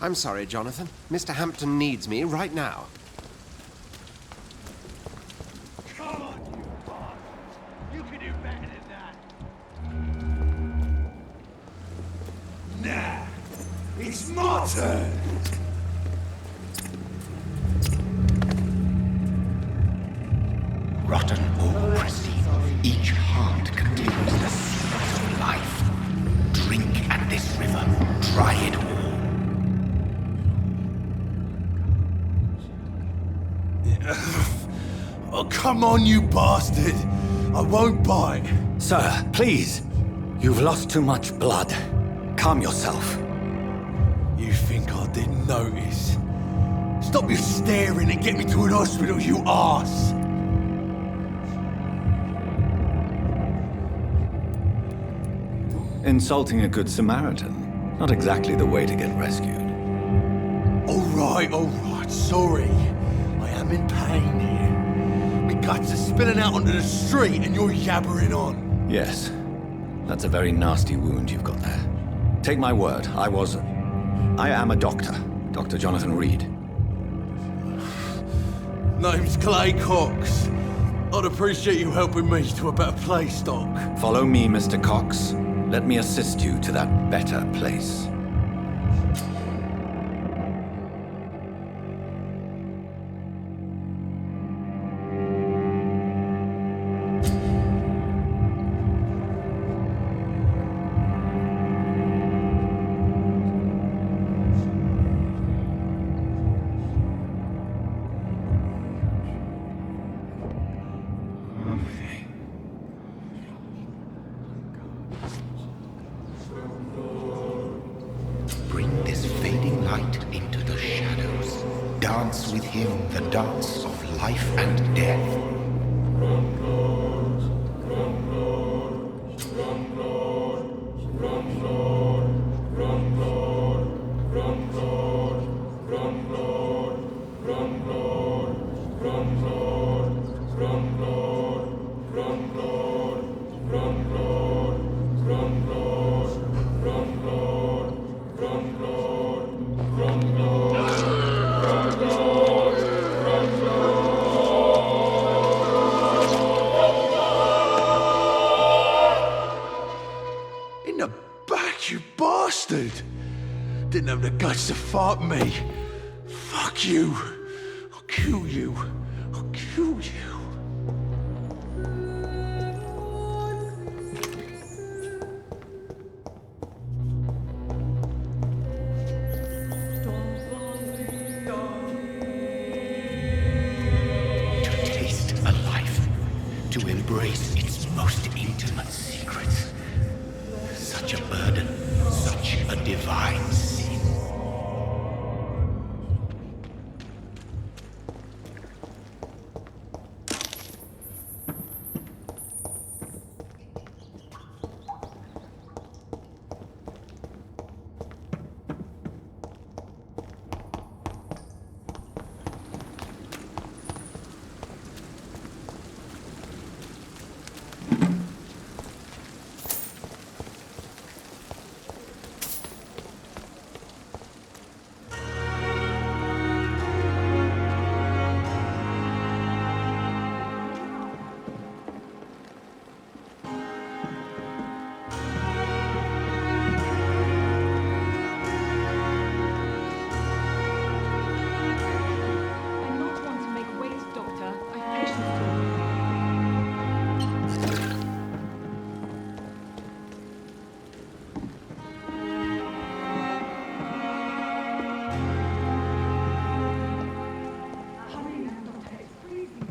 I'm sorry, Jonathan. Mr. Hampton needs me right now. Come on, you boss! You can do better than that! Nah! It's my turn! Rotten or pristine, each heart contains the secret of life. Drink at this river, try it all. Oh, come on, you bastard! I won't bite! Sir, please. You've lost too much blood. Calm yourself. You think I didn't notice? Stop your staring and get me to an hospital, you arse! Insulting a good Samaritan. Not exactly the way to get rescued. Alright, sorry. I am in pain here. My guts are spilling out onto the street and you're yabbering on. Yes. That's a very nasty wound you've got there. Take my word, I am a doctor. Dr. Jonathan Reed. Name's Clay Cox. I'd appreciate you helping me to a better place, Doc. Follow me, Mr. Cox. Let me assist you to that better place. Bring this fading light into the shadows. Dance with him the dance of life and death. In the back, you bastard! Didn't have the guts to fuck me. Fuck you. I'll kill you. I'll kill you. To taste a life, to embrace its most intimate secrets. Such a burden, such a divine sin. I'm not one to make waste, Doctor. I've patience to. Hurry, Doctor. It's freezing.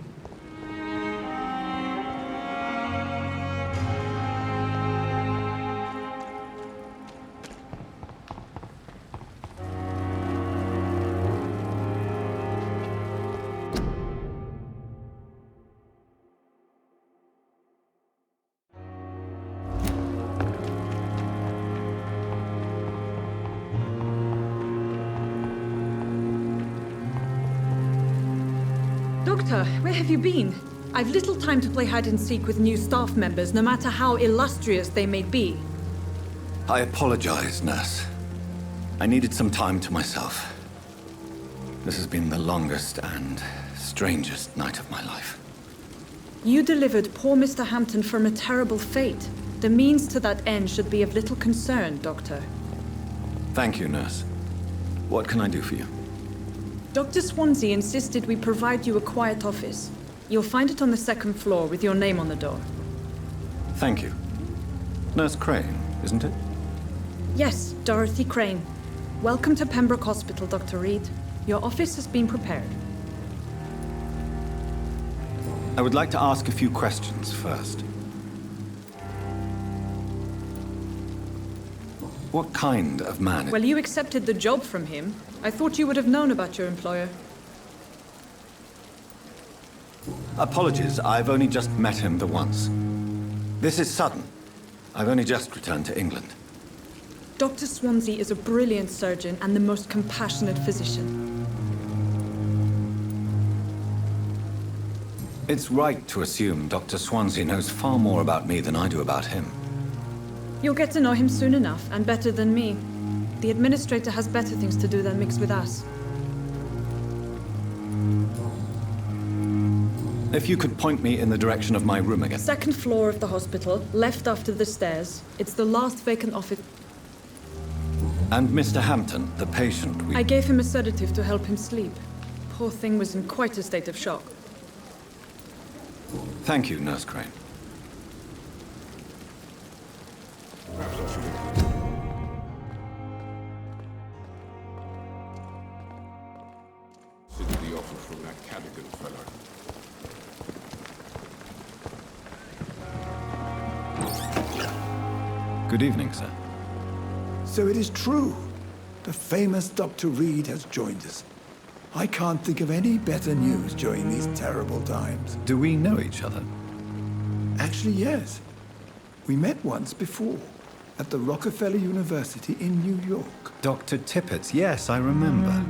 Doctor, where have you been? I've little time to play hide and seek with new staff members, no matter how illustrious they may be. I apologize, nurse. I needed some time to myself. This has been the longest and strangest night of my life. You delivered poor Mr. Hampton from a terrible fate. The means to that end should be of little concern, Doctor. Thank you, nurse. What can I do for you? Dr. Swansea insisted we provide you a quiet office. You'll find it on the second floor with your name on the door. Thank you. Nurse Crane, isn't it? Yes, Dorothy Crane. Welcome to Pembroke Hospital, Dr. Reed. Your office has been prepared. I would like to ask a few questions first. What kind of man? Well, you accepted the job from him. I thought you would have known about your employer. Apologies, I've only just met him the once. This is sudden. I've only just returned to England. Dr. Swansea is a brilliant surgeon and the most compassionate physician. It's right to assume Dr. Swansea knows far more about me than I do about him. You'll get to know him soon enough, and better than me. The administrator has better things to do than mix with us. If you could point me in the direction of my room again. Second floor of the hospital, left after the stairs. It's the last vacant office. And Mr. Hampton, the patient I gave him a sedative to help him sleep. Poor thing was in quite a state of shock. Thank you, Nurse Crane. The offer from that Cadigan fellow. Good evening, sir. So it is true. The famous Dr. Reed has joined us. I can't think of any better news during these terrible times. Do we know each other? Actually, yes. We met once before, at the Rockefeller University in New York. Dr. Tippett, yes, I remember.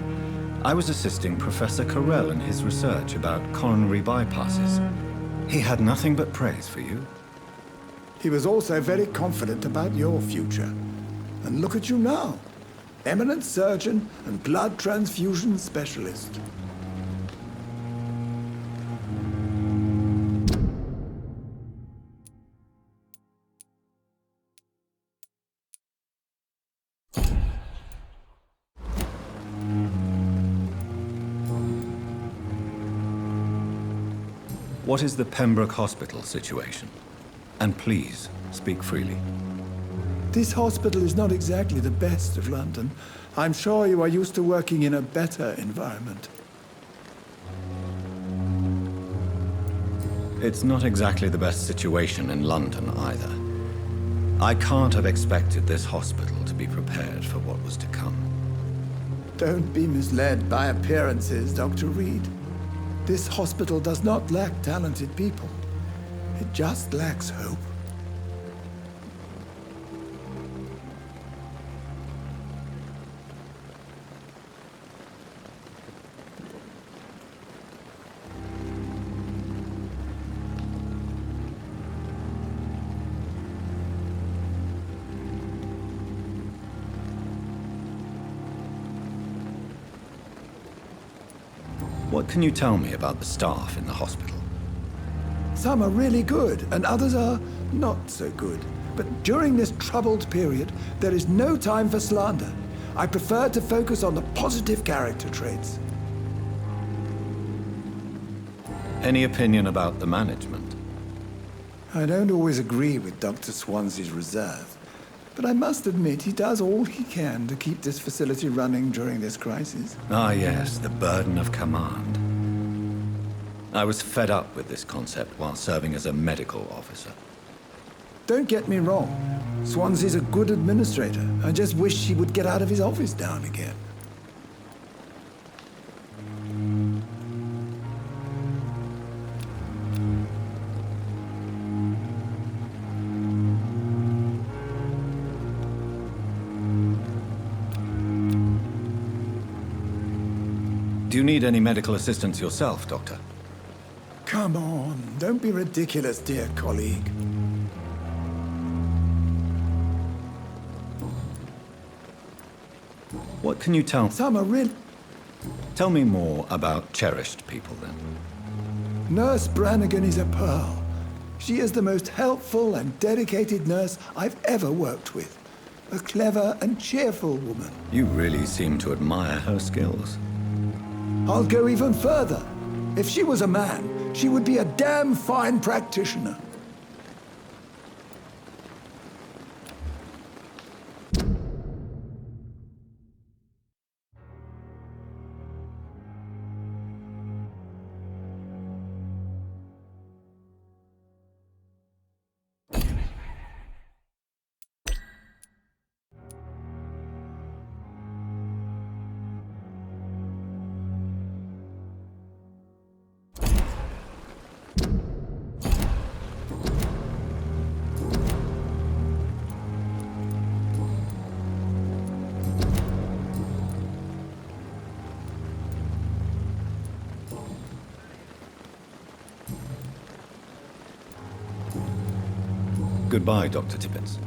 I was assisting Professor Carell in his research about coronary bypasses. He had nothing but praise for you. He was also very confident about your future. And look at you now. Eminent surgeon and blood transfusion specialist. What is the Pembroke Hospital situation? And please, speak freely. This hospital is not exactly the best of London. I'm sure you are used to working in a better environment. It's not exactly the best situation in London either. I can't have expected this hospital to be prepared for what was to come. Don't be misled by appearances, Dr. Reed. This hospital does not lack talented people. It just lacks hope. What can you tell me about the staff in the hospital? Some are really good, and others are not so good. But during this troubled period, there is no time for slander. I prefer to focus on the positive character traits. Any opinion about the management? I don't always agree with Dr. Swansea's reserve, but I must admit he does all he can to keep this facility running during this crisis. Ah, yes, the burden of command. I was fed up with this concept while serving as a medical officer. Don't get me wrong. Swansea's a good administrator. I just wish he would get out of his office down again. Do you need any medical assistance yourself, Doctor? Come on, don't be ridiculous, dear colleague. What can you tell? Some are really... Tell me more about cherished people, then. Nurse Brannigan is a pearl. She is the most helpful and dedicated nurse I've ever worked with. A clever and cheerful woman. You really seem to admire her skills. I'll go even further. If she was a man, she would be a damn fine practitioner. Goodbye, Dr. Tibbets.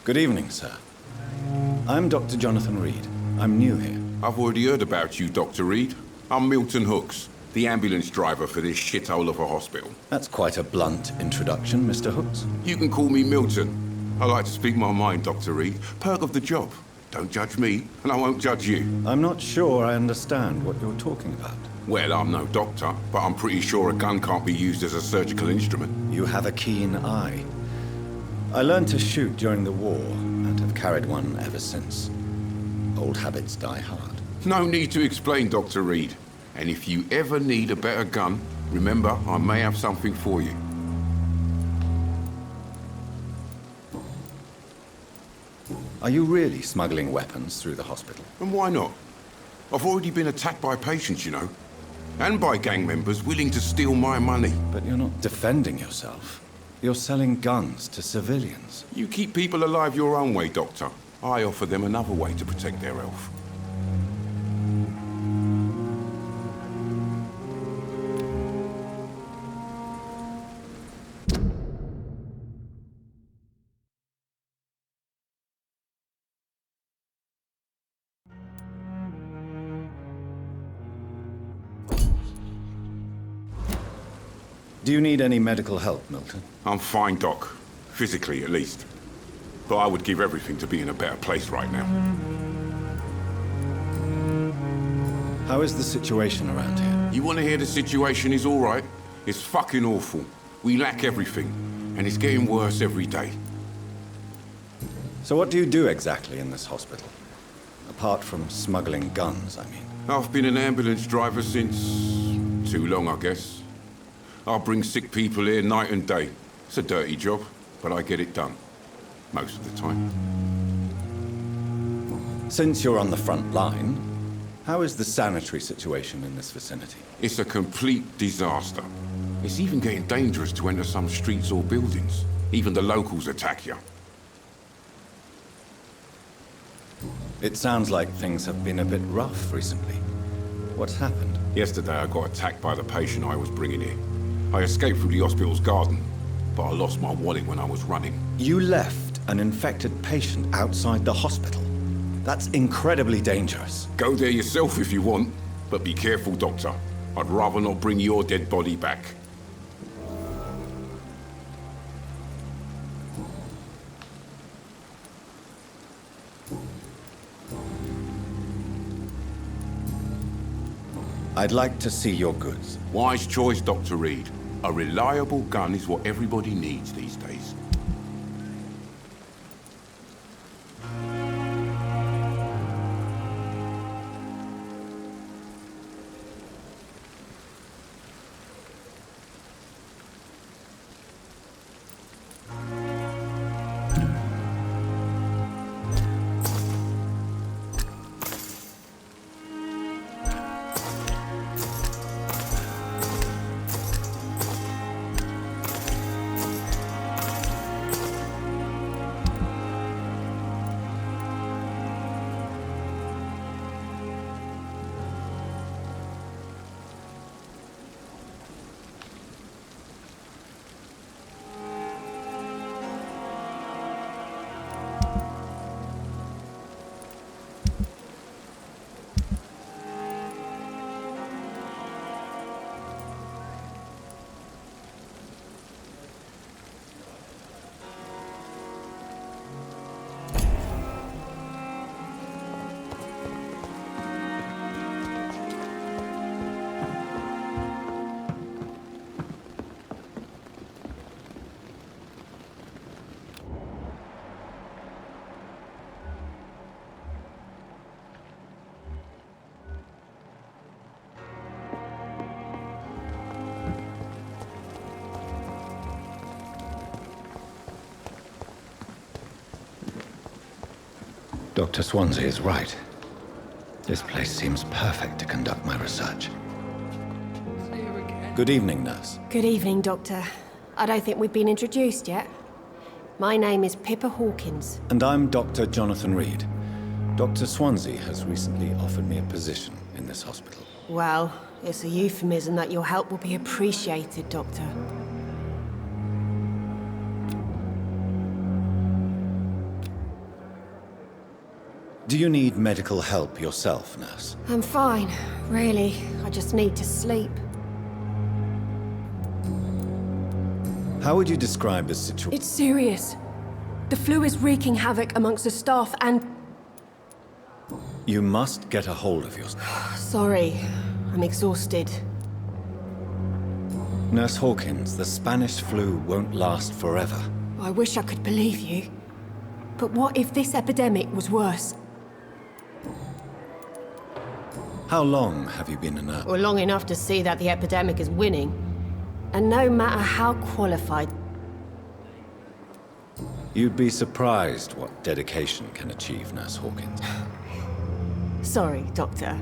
Good evening, sir. I'm Dr. Jonathan Reed. I'm new here. I've already heard about you, Dr. Reed. I'm Milton Hooks, the ambulance driver for this shithole of a hospital. That's quite a blunt introduction, Mr. Hooks. You can call me Milton. I like to speak my mind, Dr. Reed. Perk of the job. Don't judge me, and I won't judge you. I'm not sure I understand what you're talking about. Well, I'm no doctor, but I'm pretty sure a gun can't be used as a surgical instrument. You have a keen eye. I learned to shoot during the war, and have carried one ever since. Old habits die hard. No need to explain, Dr. Reed. And if you ever need a better gun, remember, I may have something for you. Are you really smuggling weapons through the hospital? And why not? I've already been attacked by patients, you know. And by gang members willing to steal my money. But you're not defending yourself. You're selling guns to civilians. You keep people alive your own way, Doctor. I offer them another way to protect their health. Do you need any medical help, Milton? I'm fine, Doc. Physically, at least. But I would give everything to be in a better place right now. How is the situation around here? You want to hear the situation is all right? It's fucking awful. We lack everything. And it's getting worse every day. So what do you do exactly in this hospital? Apart from smuggling guns, I mean. I've been an ambulance driver since... too long, I guess. I'll bring sick people here night and day. It's a dirty job, but I get it done. Most of the time. Since you're on the front line, how is the sanitary situation in this vicinity? It's a complete disaster. It's even getting dangerous to enter some streets or buildings. Even the locals attack you. It sounds like things have been a bit rough recently. What's happened? Yesterday I got attacked by the patient I was bringing here. I escaped through the hospital's garden, but I lost my wallet when I was running. You left an infected patient outside the hospital? That's incredibly dangerous. Go there yourself if you want, but be careful, Doctor. I'd rather not bring your dead body back. I'd like to see your goods. Wise choice, Dr. Reed. A reliable gun is what everybody needs these days. Dr. Swansea is right. This place seems perfect to conduct my research. Good evening, nurse. Good evening, Doctor. I don't think we've been introduced yet. My name is Pippa Hawkins. And I'm Dr. Jonathan Reed. Dr. Swansea has recently offered me a position in this hospital. Well, it's a euphemism that your help will be appreciated, Doctor. Do you need medical help yourself, nurse? I'm fine, really. I just need to sleep. How would you describe the situation? It's serious. The flu is wreaking havoc amongst the staff and... You must get a hold of yourself. Sorry, I'm exhausted. Nurse Hawkins, the Spanish flu won't last forever. I wish I could believe you. But what if this epidemic was worse? How long have you been a nurse? Well, long enough to see that the epidemic is winning. And no matter how qualified... You'd be surprised what dedication can achieve, Nurse Hawkins. Sorry, Doctor.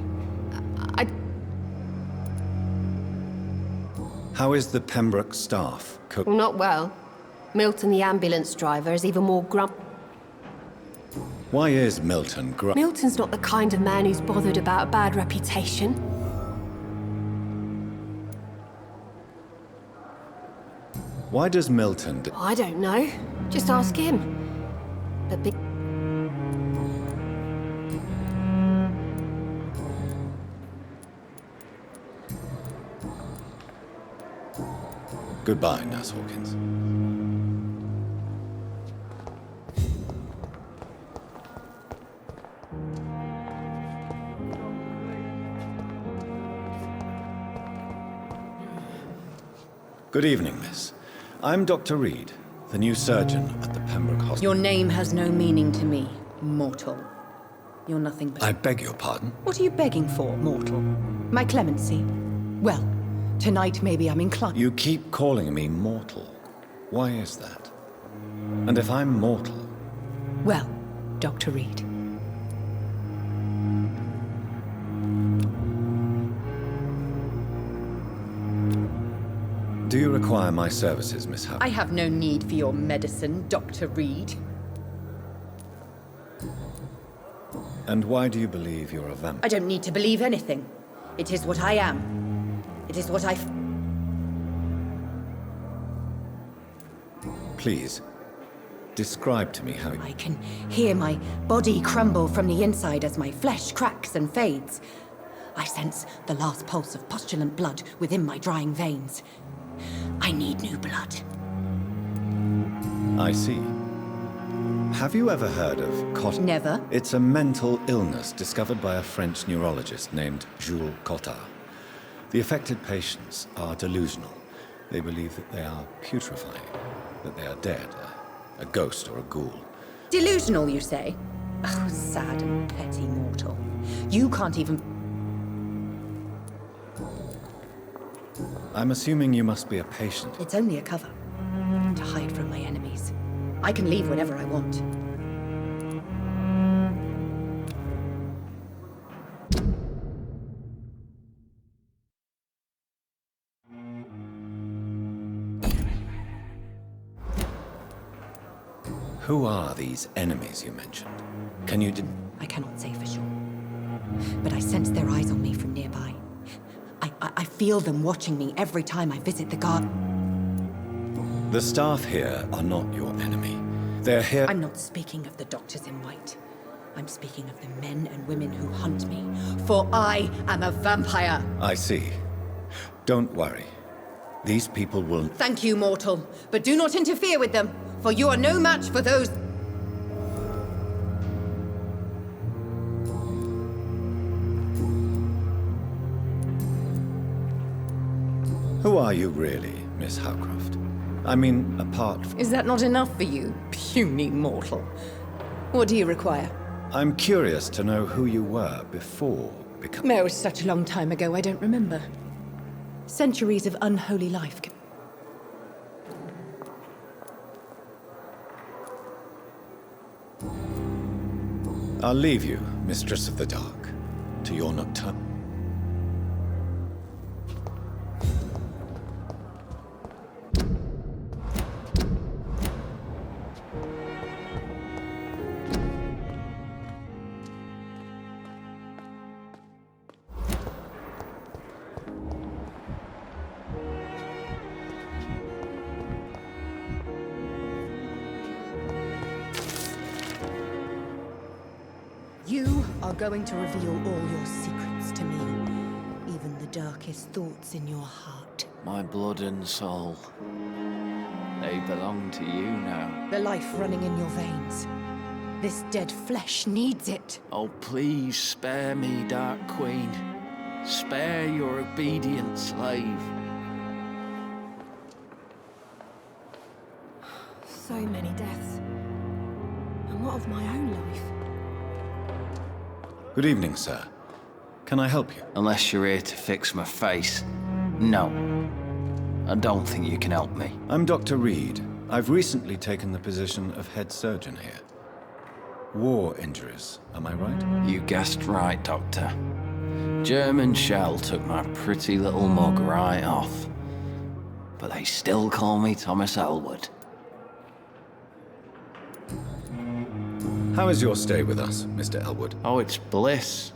How is the Pembroke staff Well, not well. Milton, the ambulance driver, is even more Why is Milton Milton's not the kind of man who's bothered about a bad reputation. Why does Milton I don't know. Just ask him. But Goodbye, Nurse Hawkins. Good evening, miss. I'm Dr. Reed, the new surgeon at the Pembroke Hospital. Your name has no meaning to me, mortal. You're nothing but... I beg your pardon? What are you begging for, mortal? My clemency? Well, tonight maybe I'm inclined... You keep calling me mortal. Why is that? And if I'm mortal... Well, Dr. Reed. Do you require my services, Miss Howard? I have no need for your medicine, Dr. Reed. And why do you believe you're a vampire? I don't need to believe anything. It is what I am. It is what I... Please, describe to me how... I can hear my body crumble from the inside as my flesh cracks and fades. I sense the last pulse of postulant blood within my drying veins. I need new blood. I see. Have you ever heard of Cotard? Never. It's a mental illness discovered by a French neurologist named Jules Cotard. The affected patients are delusional. They believe that they are putrefying, that they are dead, a ghost or a ghoul. Delusional, you say? Oh, sad and petty mortal. You can't even... I'm assuming you must be a patient. It's only a cover. To hide from my enemies. I can leave whenever I want. Who are these enemies you mentioned? Can you I cannot say for sure. But I sense their eyes on me from nearby. I feel them watching me every time I visit the garden. The staff here are not your enemy. They're here... I'm not speaking of the doctors in white. I'm speaking of the men and women who hunt me. For I am a vampire. I see. Don't worry. These people will... Thank you, mortal. But do not interfere with them, for you are no match for those... Who are you really, Miss Howcroft? I mean, apart from... Is that not enough for you, puny mortal? What do you require? I'm curious to know who you were before becoming... Oh, such a long time ago, I don't remember. Centuries of unholy life. I'll leave you, Mistress of the Dark, to your nocturne. You are going to reveal all your secrets to me, even the darkest thoughts in your heart. My blood and soul, they belong to you now. The life running in your veins. This dead flesh needs it. Oh, please spare me, Dark Queen. Spare your obedient slave. So many deaths. And what of my own life? Good evening, sir. Can I help you? Unless you're here to fix my face. No. I don't think you can help me. I'm Dr. Reed. I've recently taken the position of head surgeon here. War injuries, am I right? You guessed right, Doctor. German shell took my pretty little mug right off. But they still call me Thomas Elwood. How is your stay with us, Mr. Elwood? Oh, it's bliss.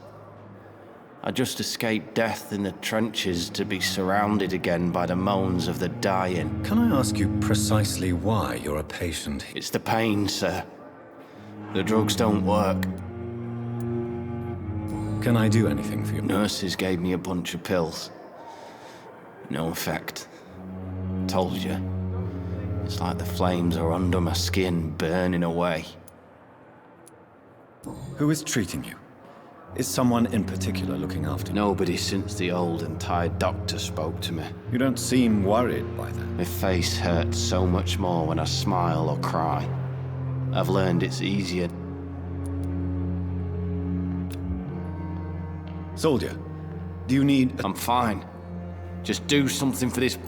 I just escaped death in the trenches to be surrounded again by the moans of the dying. Can I ask you precisely why you're a patient here? It's the pain, sir. The drugs don't work. Can I do anything for you? Nurses gave me a bunch of pills. No effect. Told you. It's like the flames are under my skin, burning away. Who is treating you? Is someone in particular looking after you? Nobody since the old and tired doctor spoke to me. You don't seem worried by that. My face hurts so much more when I smile or cry. I've learned it's easier. Soldier, do you need... I'm fine. Just do something for this.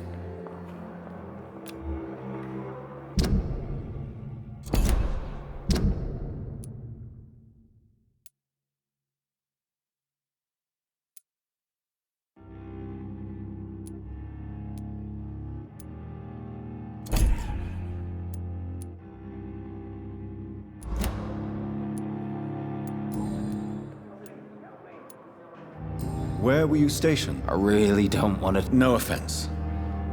Where were you stationed? I really don't want to... No offense.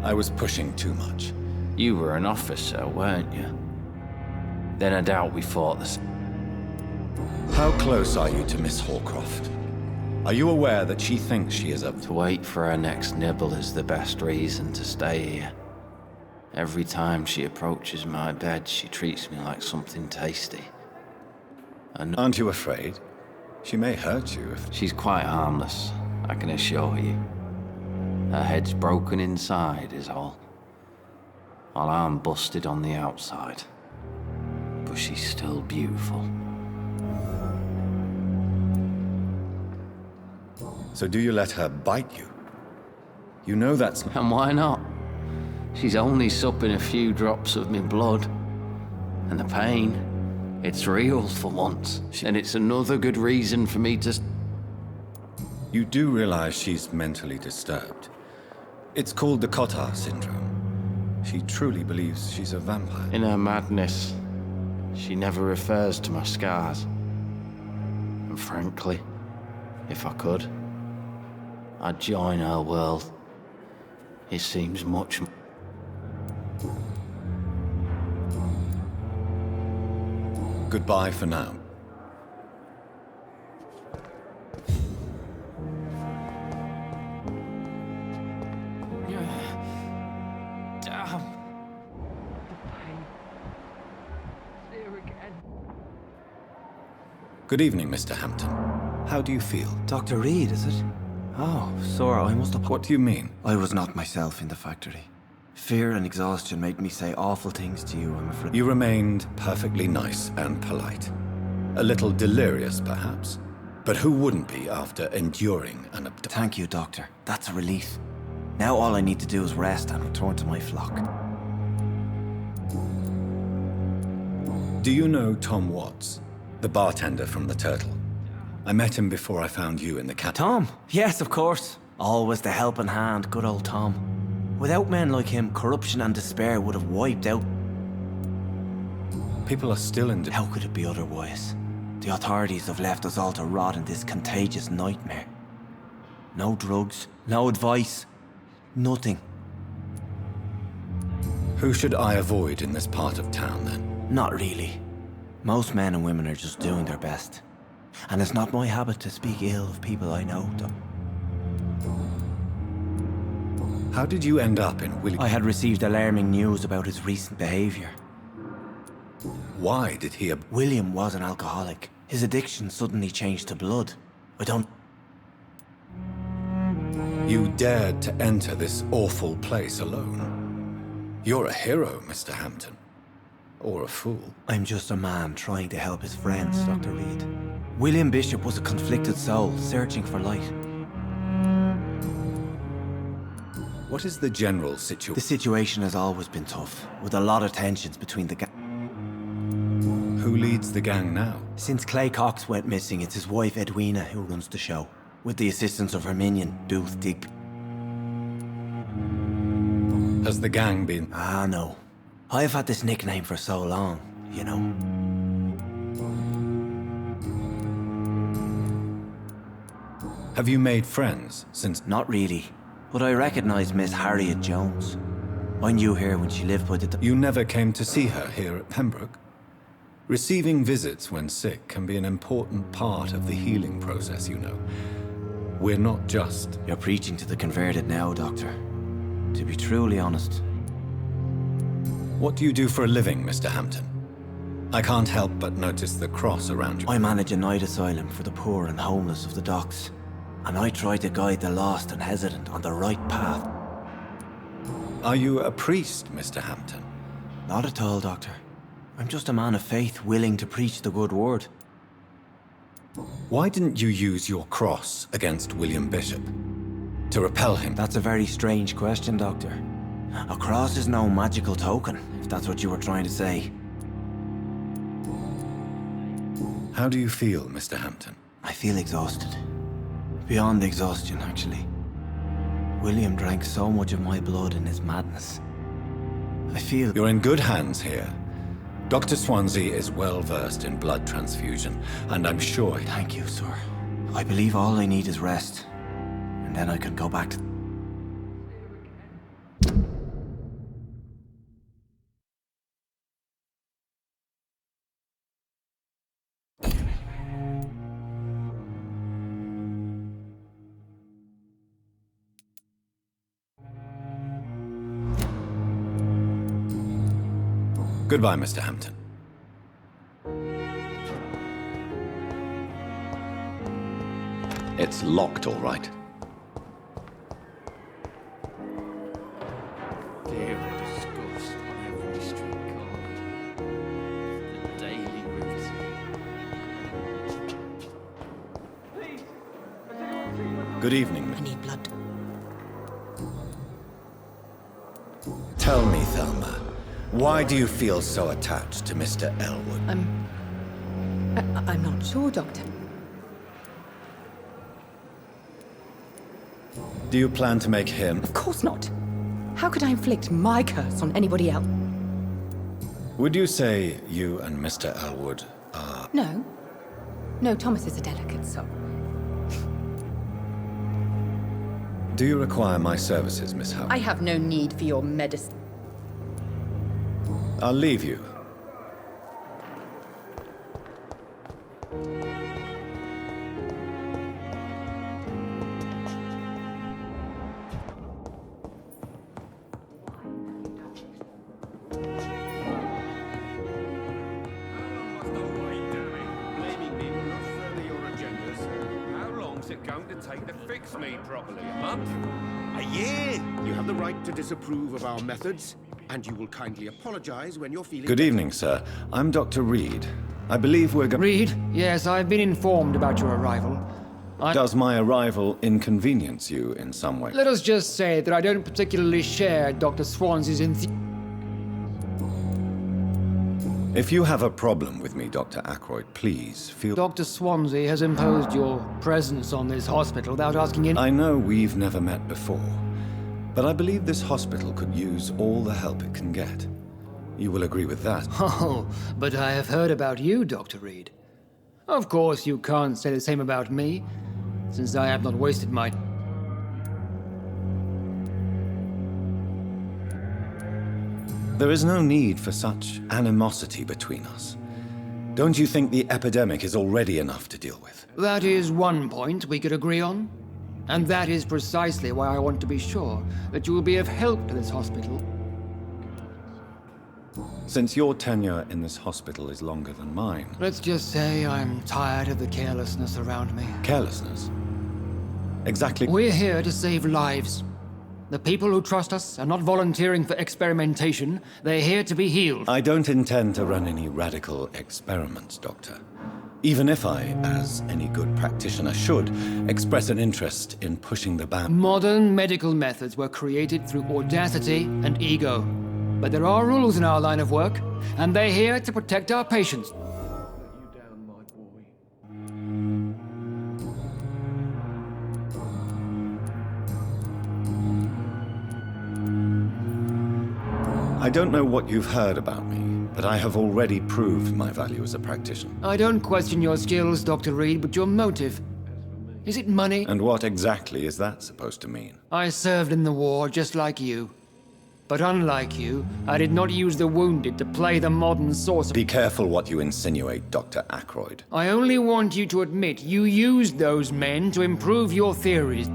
I was pushing too much. You were an officer, weren't you? Then I doubt we fought this. How close are you to Miss Hallcroft? Are you aware that she thinks she is up To wait for her next nibble is the best reason to stay here. Every time she approaches my bed, she treats me like something tasty. Aren't you afraid? She may hurt you if... She's quite harmless, I can assure you. Her head's broken inside is all. while I'm busted on the outside. But she's still beautiful. So do you let her bite you? You know that's not... And why not? She's only supping a few drops of me blood. And the pain, it's real for once. And it's another good reason for me to... You do realize she's mentally disturbed. It's called the Cotard syndrome. She truly believes she's a vampire. In her madness, she never refers to my scars. And frankly, if I could, I'd join her world. It seems much... Goodbye for now. Damn. Good evening, Mr. Hampton. How do you feel? Dr. Reed, is it? Oh, sorry, I must have... What do you mean? I was not myself in the factory. Fear and exhaustion made me say awful things to you, I'm afraid. You remained perfectly nice and polite. A little delirious, perhaps. But who wouldn't be after enduring an abduction? Thank you, Doctor. That's a relief. Now all I need to do is rest and return to my flock. Do you know Tom Watts? The bartender from the Turtle. I met him before I found you in the cat. Tom? Yes, of course. Always the helping hand, good old Tom. Without men like him, corruption and despair would have wiped out. People are still in... How could it be otherwise? The authorities have left us all to rot in this contagious nightmare. No drugs, no advice, nothing. Who should I avoid in this part of town, then? Not really. Most men and women are just doing their best. And it's not my habit to speak ill of people I know, though. How did you end up in William? I had received alarming news about his recent behavior. Why did he... William was an alcoholic. His addiction suddenly changed to blood. I don't... You dared to enter this awful place alone. You're a hero, Mr. Hampton. Or a fool. I'm just a man trying to help his friends, Dr. Reed. William Bishop was a conflicted soul, searching for light. What is the general situation? The situation has always been tough, with a lot of tensions between the Who leads the gang now? Since Clay Cox went missing, it's his wife Edwina who runs the show, with the assistance of her minion, Booth Digby. Has the gang been... Ah, no. I've had this nickname for so long, you know. Have you made friends since... Not really, but I recognize Miss Harriet Jones. I knew her when she lived by the... You never came to see her here at Pembroke? Receiving visits when sick can be an important part of the healing process, you know. We're not just... You're preaching to the converted now, Doctor. To be truly honest. What do you do for a living, Mr. Hampton? I can't help but notice the cross around you. I manage a night asylum for the poor and homeless of the docks. And I try to guide the lost and hesitant on the right path. Are you a priest, Mr. Hampton? Not at all, Doctor. I'm just a man of faith willing to preach the good word. Why didn't you use your cross against William Bishop? To repel him? That's a very strange question, Doctor. A cross is no magical token, if that's what you were trying to say. How do you feel, Mr. Hampton? I feel exhausted. Beyond exhaustion, actually. William drank so much of my blood in his madness. I feel... You're in good hands here. Dr. Swansea is well versed in blood transfusion, and I'm sure... Thank you, sir. I believe all I need is rest. And then I can go back to... Goodbye, Mr. Hampton. It's locked, all right. Dear disgust. Good evening. I need blood. Tell me, Thelma, why do you feel so attached to Mr. Elwood? I'm not sure, Doctor. Do you plan to make him? Of course not. How could I inflict my curse on anybody else? Would you say you and Mr. Elwood are... No. No, Thomas is a delicate soul. Do you require my services, Miss Howard? I have no need for your medicine. I'll leave you. A year! You have the right to disapprove of our methods, and you will kindly apologize when you're feeling... Good evening, sir. I'm Dr. Reed. I believe we're going... Reed? Yes, I've been informed about your arrival. Does my arrival inconvenience you in some way? Let us just say that I don't particularly share Dr. Swansea's If you have a problem with me, Dr. Ackroyd, please feel... Dr. Swansea has imposed your presence on this hospital without asking any... I know we've never met before, but I believe this hospital could use all the help it can get. You will agree with that. Oh, but I have heard about you, Dr. Reed. Of course, you can't say the same about me, since I have not wasted my... There is no need for such animosity between us. Don't you think the epidemic is already enough to deal with? That is one point we could agree on. And that is precisely why I want to be sure that you will be of help to this hospital. Since your tenure in this hospital is longer than mine... Let's just say I'm tired of the carelessness around me. Carelessness? Exactly... We're here to save lives. The people who trust us are not volunteering for experimentation. They're here to be healed. I don't intend to run any radical experiments, Doctor. Even if I, as any good practitioner should, express an interest in pushing the ban... Modern medical methods were created through audacity and ego. But there are rules in our line of work, and they're here to protect our patients. I don't know what you've heard about me, but I have already proved my value as a practitioner. I don't question your skills, Dr. Reed, but your motive. Is it money? And what exactly is that supposed to mean? I served in the war just like you. But unlike you, I did not use the wounded to play the modern sorcerer. Be careful what you insinuate, Dr. Ackroyd. I only want you to admit you used those men to improve your theories.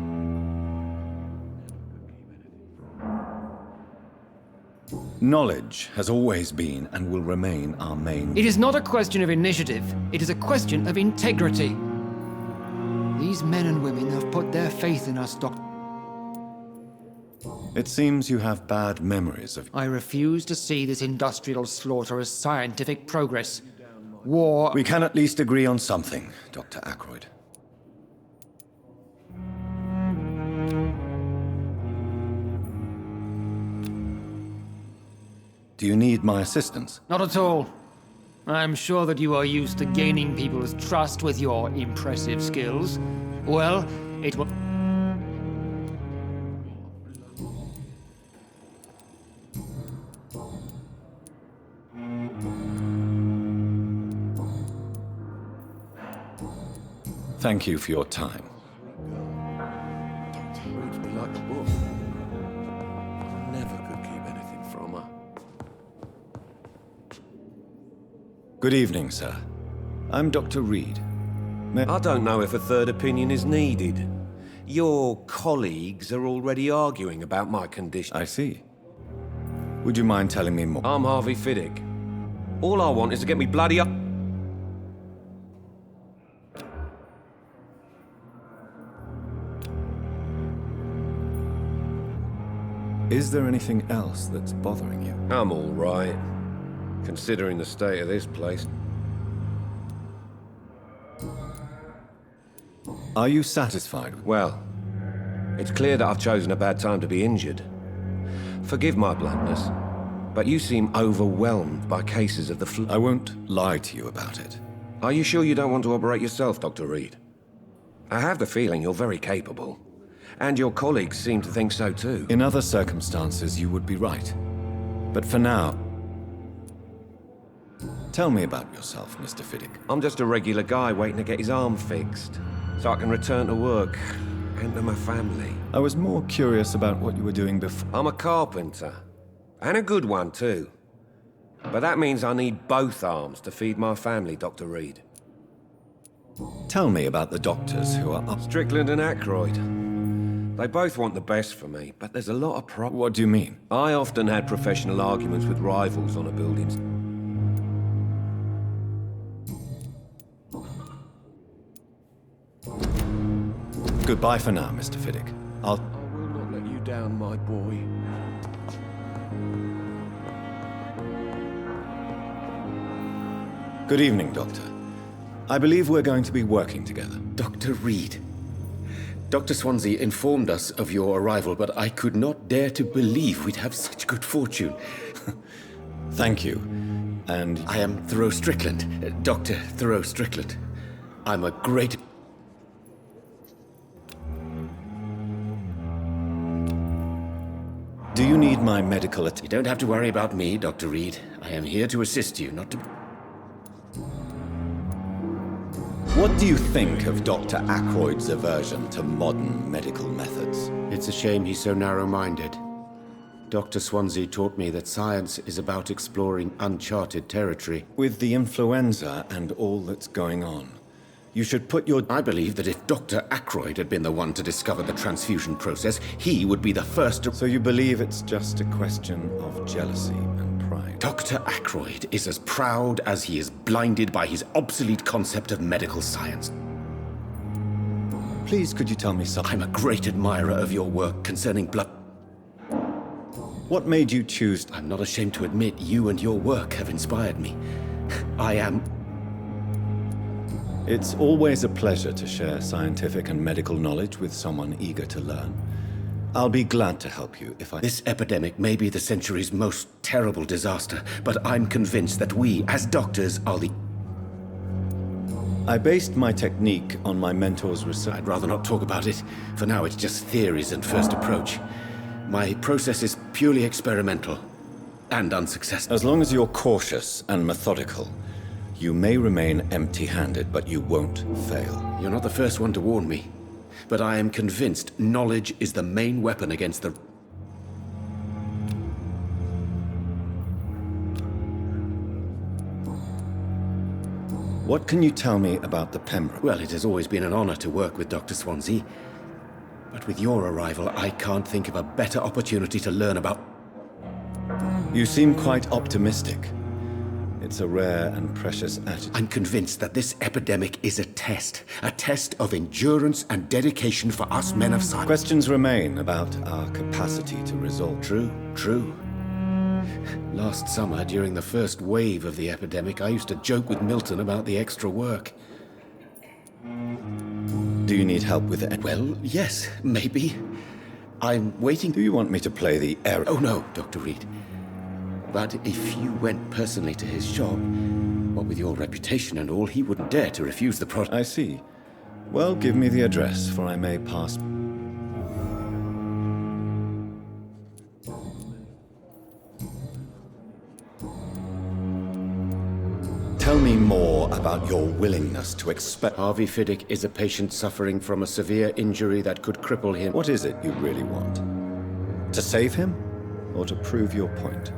Knowledge has always been and will remain our main... It is not a question of initiative. It is a question of integrity. These men and women have put their faith in us, Doctor. It seems you have bad memories of... I refuse to see this industrial slaughter as scientific progress. War... We can at least agree on something, Dr. Ackroyd. Do you need my assistance? Not at all. I'm sure that you are used to gaining people's trust with your impressive skills. Well, it will... Thank you for your time. Reads me like a book. I never could keep anything from her. Good evening, sir. I'm Dr. Reed. I don't know if a third opinion is needed. Your colleagues are already arguing about my condition. I see. Would you mind telling me more? I'm Harvey Fiddick. All I want is to get me bloody up. Is there anything else that's bothering you? I'm all right, considering the state of this place. Are you satisfied? Well, It's clear that I've chosen a bad time to be injured. Forgive my bluntness, but you seem overwhelmed by cases of the flu. I won't lie to you about it. Are you sure you don't want to operate yourself, Dr. Reed? I have the feeling you're very capable. And your colleagues seem to think so too. In other circumstances, you would be right. But for now, tell me about yourself, Mr. Fiddick. I'm just a regular guy waiting to get his arm fixed, so I can return to work and to my family. I was more curious about what you were doing before. I'm a carpenter, and a good one too. But that means I need both arms to feed my family, Dr. Reed. Tell me about the doctors who are up. Strickland and Ackroyd. They both want the best for me, but there's a lot of problems. What do you mean? I often had professional arguments with rivals on a building. Goodbye for now, Mr. Fiddick. I will not let you down, my boy. Good evening, Doctor. I believe we're going to be working together. Dr. Reed. Dr. Swansea informed us of your arrival, but I could not dare to believe we'd have such good fortune. Thank you. And I am Thoreau Strickland, Dr. Thoreau Strickland. I'm a great... do you need my medical You don't have to worry about me, Dr. Reed. I am here to assist you, not to... What do you think of Dr. Ackroyd's aversion to modern medical methods? It's a shame he's so narrow-minded. Dr. Swansea taught me that science is about exploring uncharted territory. With the influenza and all that's going on, you should put your... I believe that if Dr. Ackroyd had been the one to discover the transfusion process, he would be the first to... So you believe it's just a question of jealousy and pride? Dr. Ackroyd is as proud as he is blinded by his obsolete concept of medical science. Please, could you tell me something? I'm a great admirer of your work concerning blood... What made you choose... I'm not ashamed to admit you and your work have inspired me. I am... It's always a pleasure to share scientific and medical knowledge with someone eager to learn. I'll be glad to help you if I... This epidemic may be the century's most terrible disaster, but I'm convinced that we, as doctors, are the... I based my technique on my mentor's research. I'd rather not talk about it. For now, it's just theories and first approach. My process is purely experimental and unsuccessful. As long as you're cautious and methodical, you may remain empty-handed, but you won't fail. You're not the first one to warn me, but I am convinced knowledge is the main weapon against the... What can you tell me about the Pembroke? Well, it has always been an honor to work with Dr. Swansea. But with your arrival, I can't think of a better opportunity to learn about... You seem quite optimistic. It's a rare and precious attitude. I'm convinced that this epidemic is a test of endurance and dedication for us men of science. Questions remain about our capacity to resolve. True. Last summer, during the first wave of the epidemic, I used to joke with Milton about the extra work. Do you need help with it? Well, yes, maybe. I'm waiting... Do you want me to play the error? Oh, no, Dr. Reed. But if you went personally to his shop, what with your reputation and all, he wouldn't dare to refuse the product. I see. Well, give me the address, for I may pass... Tell me more about your willingness to expect... Harvey Fiddick is a patient suffering from a severe injury that could cripple him. What is it you really want? To save him? Or to prove your point?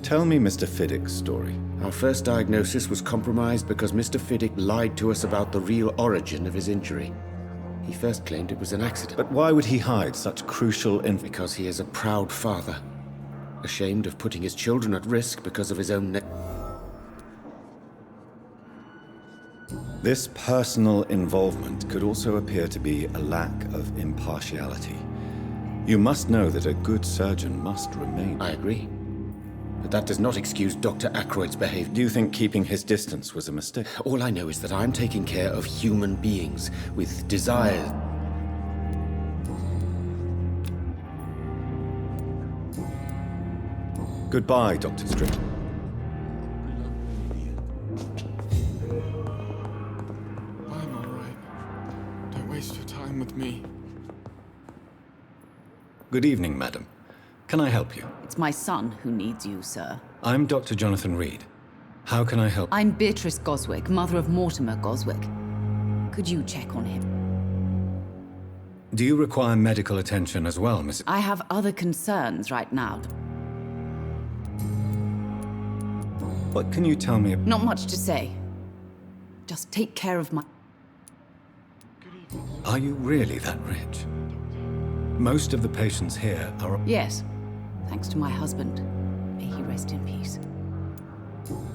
Tell me Mr. Fiddick's story. Our first diagnosis was compromised because Mr. Fiddick lied to us about the real origin of his injury. He first claimed it was an accident. But why would he hide such crucial information? Because he is a proud father, ashamed of putting his children at risk because of his own This personal involvement could also appear to be a lack of impartiality. You must know that a good surgeon must remain. I agree. But that does not excuse Dr. Ackroyd's behavior. Do you think keeping his distance was a mistake? All I know is that I'm taking care of human beings with desires. Goodbye, Dr. Strickland. I'm all right. Don't waste your time with me. Good evening, madam. Can I help you? It's my son who needs you, sir. I'm Dr. Jonathan Reed. How can I help? I'm Beatrice Goswick, mother of Mortimer Goswick. Could you check on him? Do you require medical attention as well, Mrs. I have other concerns right now. What can you tell me? Not much to say. Just take care of my... Are you really that rich? Most of the patients here are... Yes, thanks to my husband. May he rest in peace.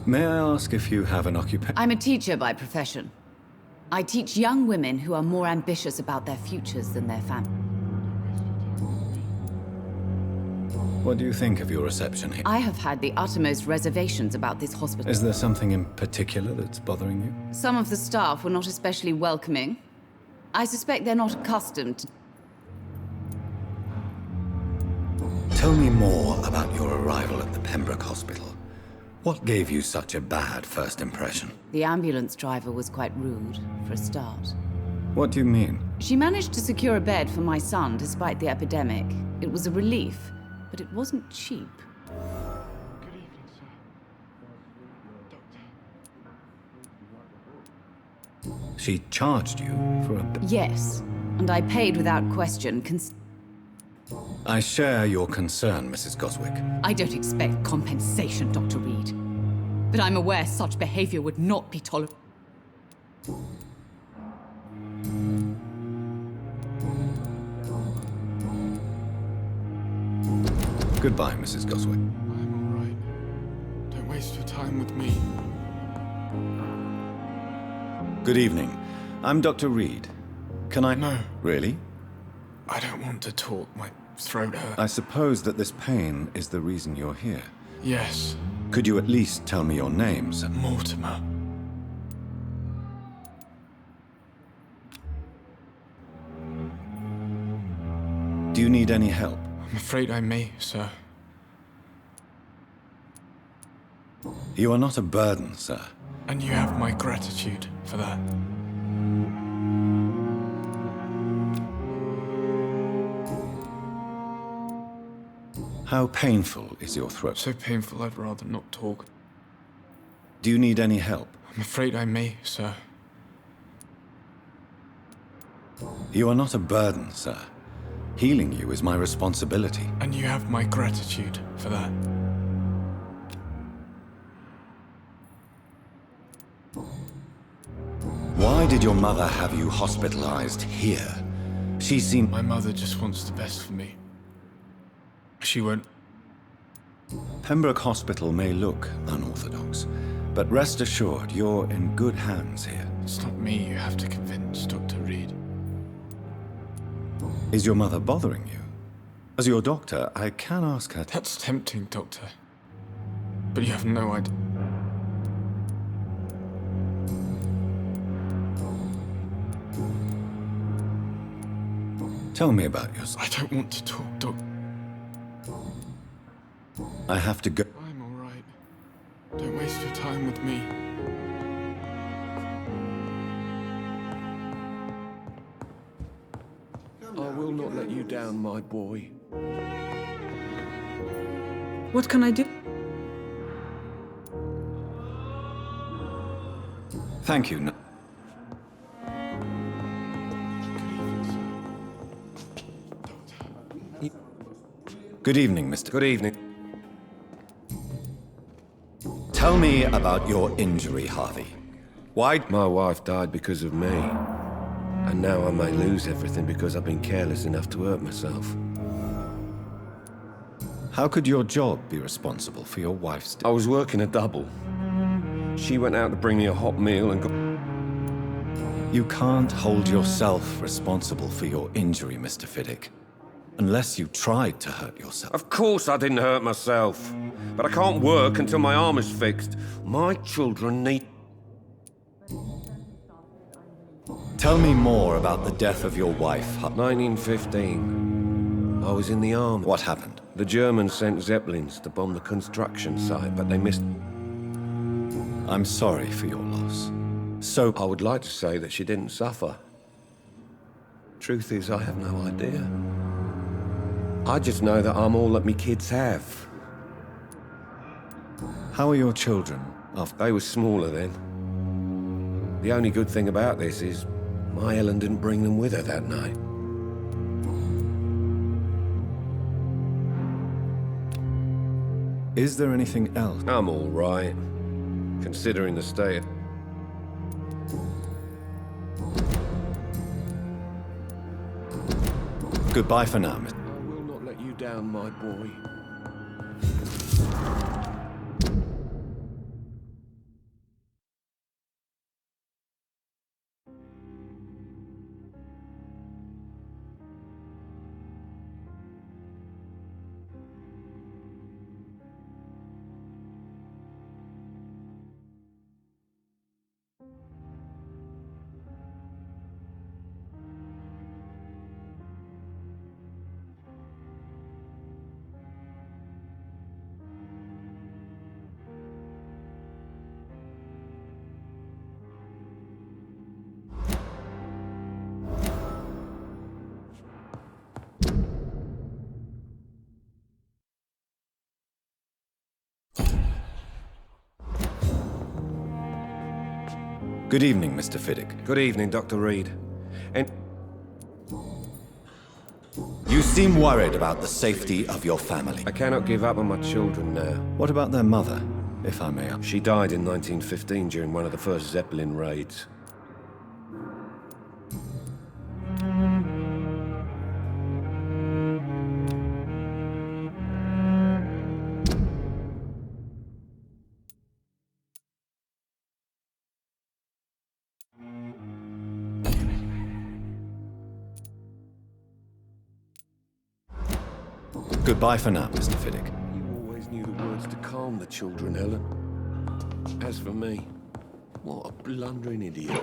May I ask if you have an occupation? I'm a teacher by profession. I teach young women who are more ambitious about their futures than their family. What do you think of your reception here? I have had the uttermost reservations about this hospital. Is there something in particular that's bothering you? Some of the staff were not especially welcoming. I suspect they're not accustomed to... Tell me more about your arrival at the Pembroke Hospital. What gave you such a bad first impression? The ambulance driver was quite rude, for a start. What do you mean? She managed to secure a bed for my son despite the epidemic. It was a relief, but it wasn't cheap. Good evening, sir. Doctor. She charged you for a... Yes, and I paid without question. I share your concern, Mrs. Goswick. I don't expect compensation, Dr. Reed. But I'm aware such behavior would not be tolerated. Goodbye, Mrs. Goswick. I'm all right. Don't waste your time with me. Good evening. I'm Dr. Reed. Can I... No. Really? I don't want to talk. My throat hurts. I suppose that this pain is the reason you're here. Yes. Could you at least tell me your name, sir? Mortimer. Do you need any help? I'm afraid I may, sir. You are not a burden, sir. And you have my gratitude for that. How painful is your throat? So painful I'd rather not talk. Do you need any help? I'm afraid I may, sir. You are not a burden, sir. Healing you is my responsibility. And you have my gratitude for that. Why did your mother have you hospitalized here? She seemed... My mother just wants the best for me. She won't... Pembroke Hospital may look unorthodox, but rest assured you're in good hands here. It's not me you have to convince, Dr. Reed. Is your mother bothering you? As your doctor, I can ask her... That's tempting, Doctor. But you have no idea. Tell me about yourself. I don't want to talk, Doc. I have to go... I'm all right. Don't waste your time with me. I will not let you down, my boy. What can I do? Thank you. Good evening, Mr. Good evening. Tell me about your injury, Harvey. Why? My wife died because of me. And now I may lose everything because I've been careless enough to hurt myself. How could your job be responsible for your wife's... I was working a double. She went out to bring me a hot meal and got... You can't hold yourself responsible for your injury, Mr. Fiddick. Unless you tried to hurt yourself. Of course I didn't hurt myself. But I can't work until my arm is fixed. My children need... Tell me more about the death of your wife. 1915. I was in the army. What happened? The Germans sent Zeppelins to bomb the construction site, but they missed... I'm sorry for your loss. So... I would like to say that she didn't suffer. Truth is, I have no idea. I just know that I'm all that me kids have. How are your children? They were smaller then. The only good thing about this is my Ellen didn't bring them with her that night. Is there anything else? I'm all right, considering the state. Goodbye for now, Mr. I will not let you down, my boy. Good evening, Mr. Fiddick. Good evening, Dr. Reed. And... You seem worried about the safety of your family. I cannot give up on my children now. What about their mother, if I may ask? She died in 1915 during one of the first Zeppelin raids. Goodbye for now, Mr. Fiddick. You always knew the words to calm the children, Ellen. As for me, what a blundering idiot.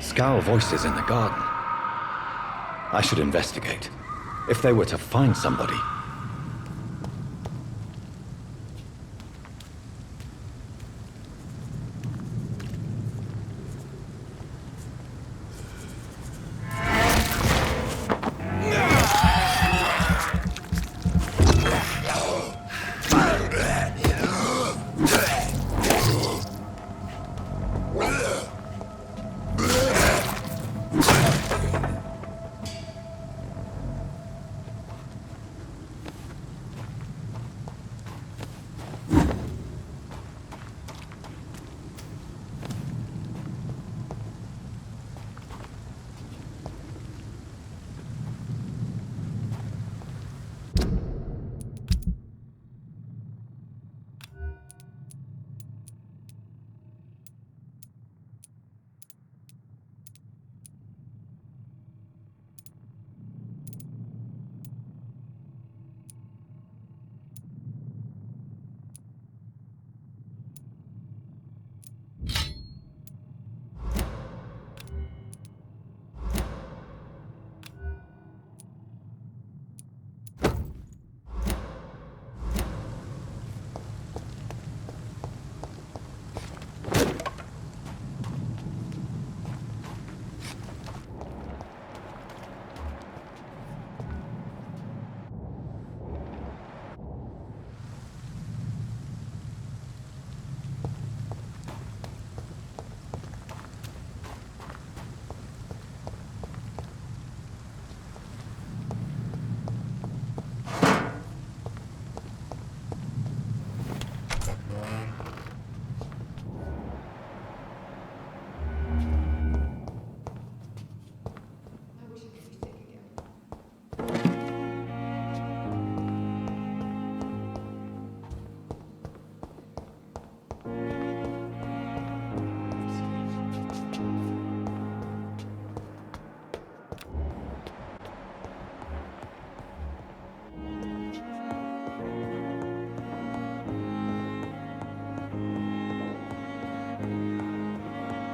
Scowl voices in the garden. I should investigate. If they were to find somebody...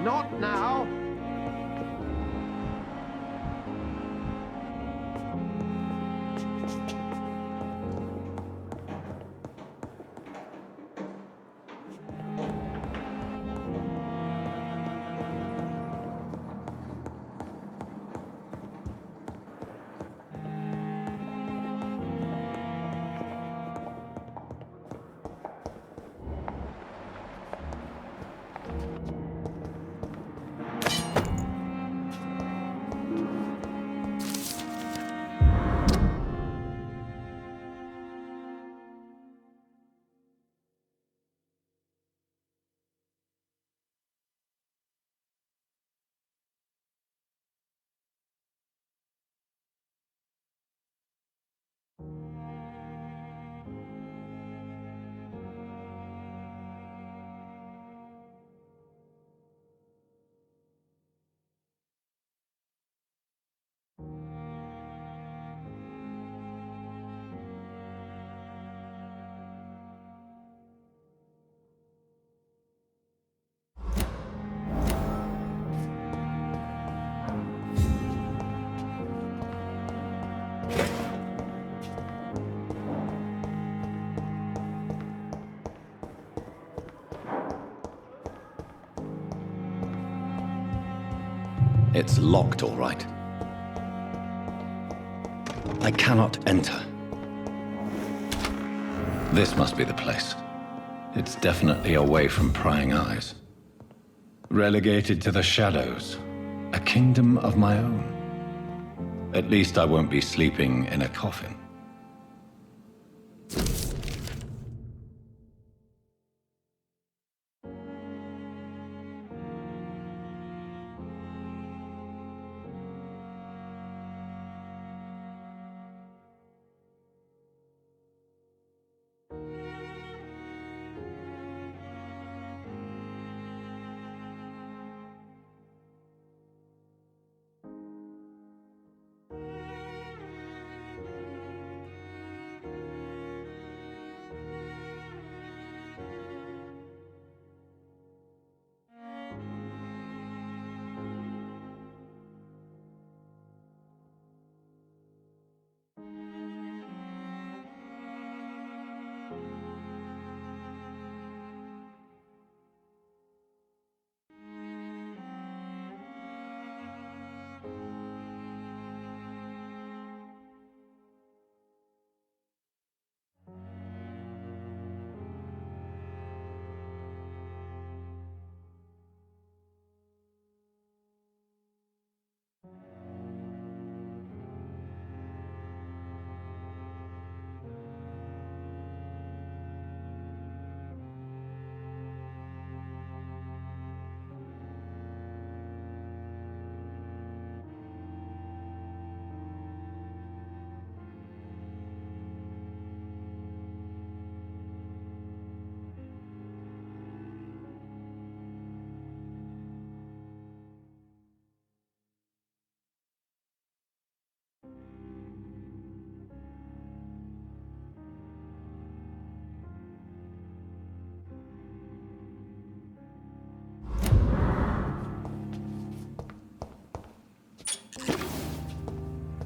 Not now. It's locked, all right. I cannot enter. This must be the place. It's definitely away from prying eyes. Relegated to the shadows. A kingdom of my own. At least I won't be sleeping in a coffin.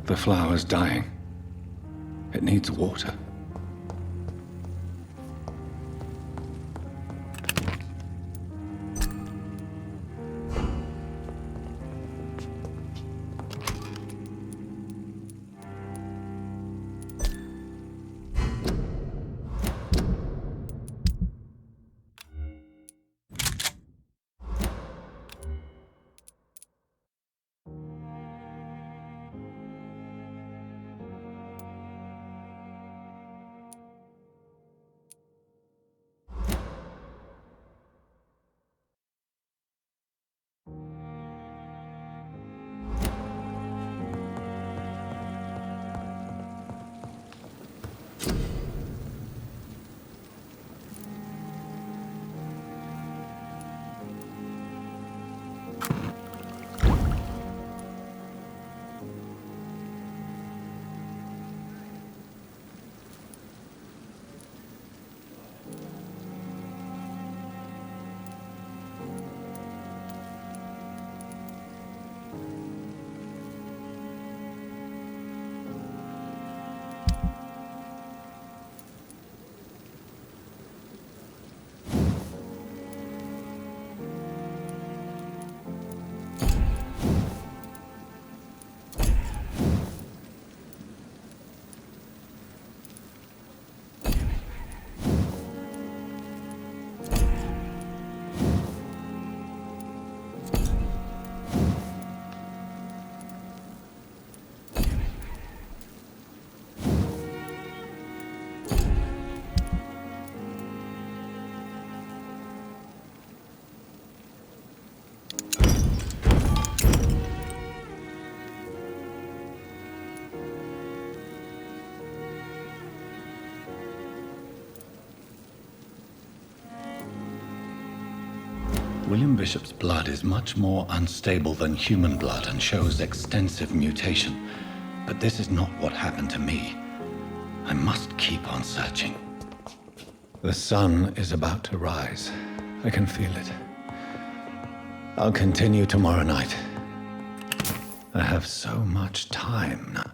The flower's dying. It needs water. William Bishop's blood is much more unstable than human blood and shows extensive mutation. But this is not what happened to me. I must keep on searching. The sun is about to rise. I can feel it. I'll continue tomorrow night. I have so much time now.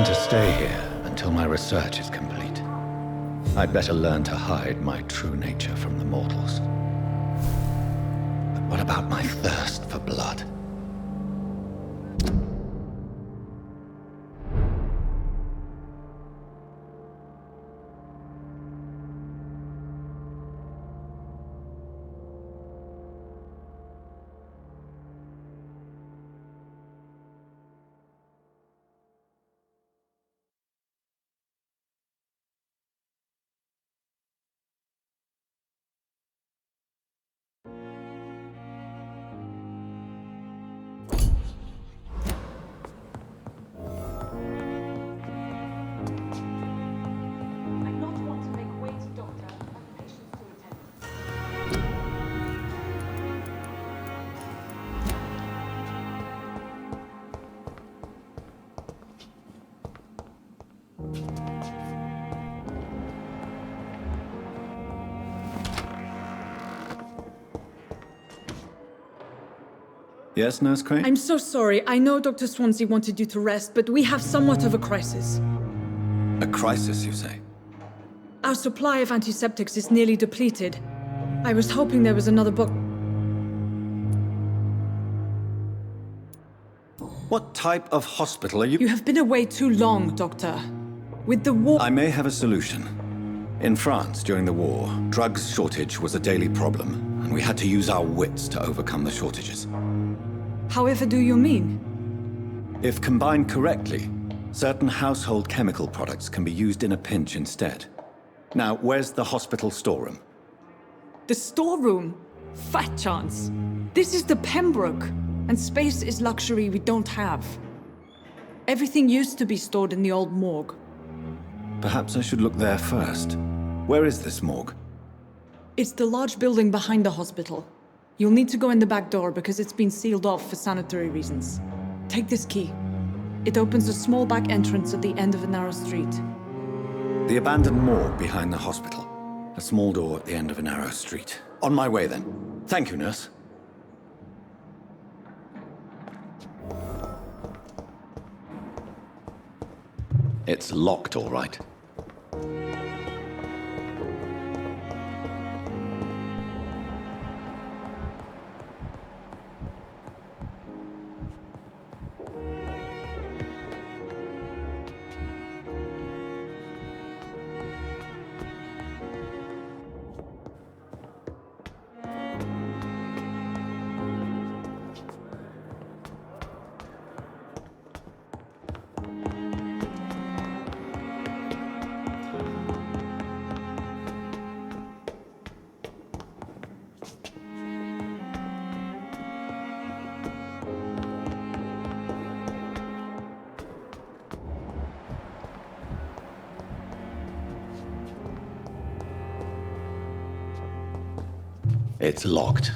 to stay here until my research is complete. I'd better learn to hide my true nature from the mortals. But what about my thirst for blood? Yes, Nurse Crane? I'm so sorry. I know Dr. Swansea wanted you to rest, but we have somewhat of a crisis. A crisis, you say? Our supply of antiseptics is nearly depleted. I was hoping there was another book. What type of hospital are you? You have been away too long, Doctor. With the war... I may have a solution. In France, during the war, drugs shortage was a daily problem, and we had to use our wits to overcome the shortages. However do you mean? If combined correctly, certain household chemical products can be used in a pinch instead. Now, where's the hospital storeroom? The storeroom? Fat chance. This is the Pembroke, and space is luxury we don't have. Everything used to be stored in the old morgue. Perhaps I should look there first. Where is this morgue? It's the large building behind the hospital. You'll need to go in the back door because it's been sealed off for sanitary reasons. Take this key. It opens a small back entrance at the end of a narrow street. The abandoned morgue behind the hospital. A small door at the end of a narrow street. On my way then. Thank you, nurse. It's locked, all right. It's locked.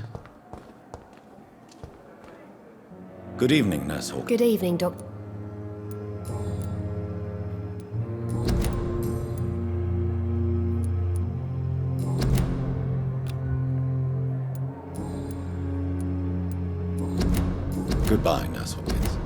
Good evening, Nurse Hawk. Good evening, Doctor. Goodbye, Nurse Hawkins.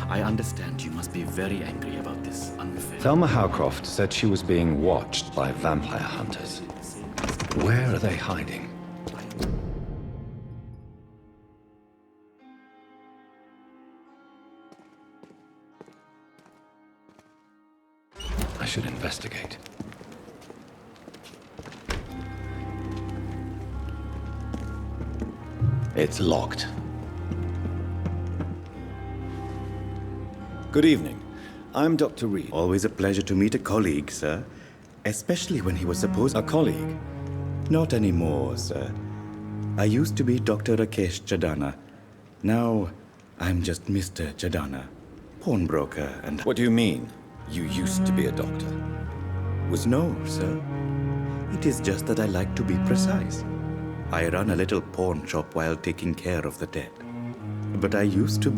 I understand you must be very angry about this unfair... Thelma Howcroft said she was being watched by vampire hunters. Where are they hiding? I should investigate. It's locked. Good evening. I'm Dr. Reed. Always a pleasure to meet a colleague, sir. Especially when he was supposed... A colleague? Not anymore, sir. I used to be Dr. Rakesh Chadana. Now, I'm just Mr. Chadana, pawnbroker and... What do you mean, you used to be a doctor? Was no, sir. It is just that I like to be precise. I run a little pawn shop while taking care of the dead. But I used to...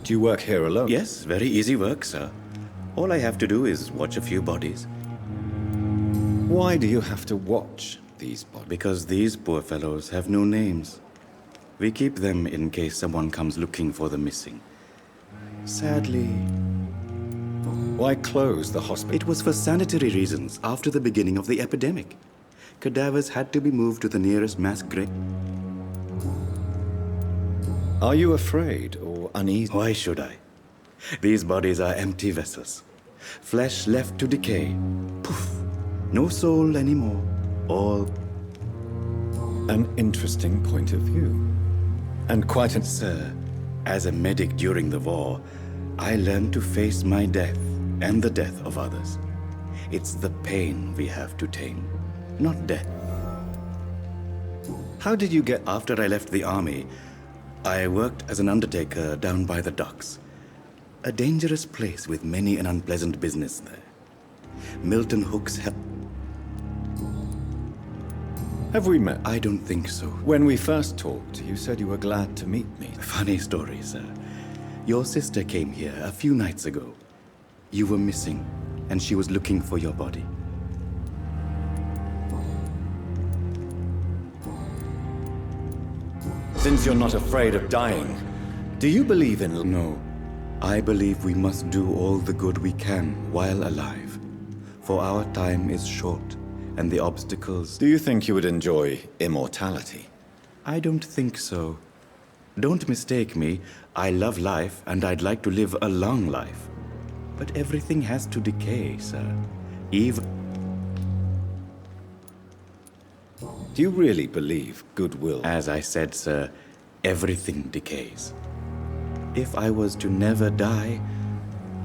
Do you work here alone? Yes, very easy work, sir. All I have to do is watch a few bodies. Why do you have to watch these bodies? Because these poor fellows have no names. We keep them in case someone comes looking for the missing. Sadly... Why close the hospital? It was for sanitary reasons after the beginning of the epidemic. Cadavers had to be moved to the nearest mass grave. Are you afraid or uneasy? Why should I? These bodies are empty vessels. Flesh left to decay. Poof. No soul anymore. All... An interesting point of view. And quite an... Sir, as a medic during the war, I learned to face my death and the death of others. It's the pain we have to tame, not death. How did you get... After I left the army, I worked as an undertaker down by the docks. A dangerous place with many an unpleasant business there. Milton Hooks have... Have we met? I don't think so. When we first talked, you said you were glad to meet me. Funny story, sir. Your sister came here a few nights ago. You were missing, and she was looking for your body. Since you're not afraid of dying, do you believe in... No. I believe we must do all the good we can while alive. For our time is short, and the obstacles... Do you think you would enjoy immortality? I don't think so. Don't mistake me. I love life, and I'd like to live a long life. But everything has to decay, sir. Even... Do you really believe goodwill? As I said, sir, everything decays. If I was to never die,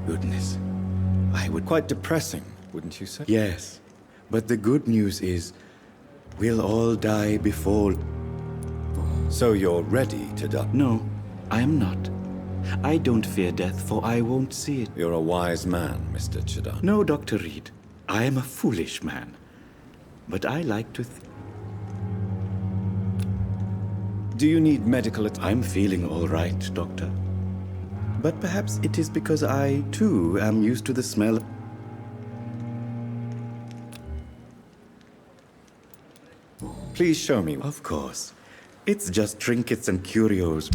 goodness, I would... Quite depressing, wouldn't you say? Yes, but the good news is, we'll all die before... So you're ready to die? No, I am not. I don't fear death, for I won't see it. You're a wise man, Mr. Chadana. No, Dr. Reed. I am a foolish man. But I like to Do you need medical I'm feeling all right, Doctor. But perhaps it is because I, too, am used to the smell. Please show me. Of course. It's just trinkets and curios.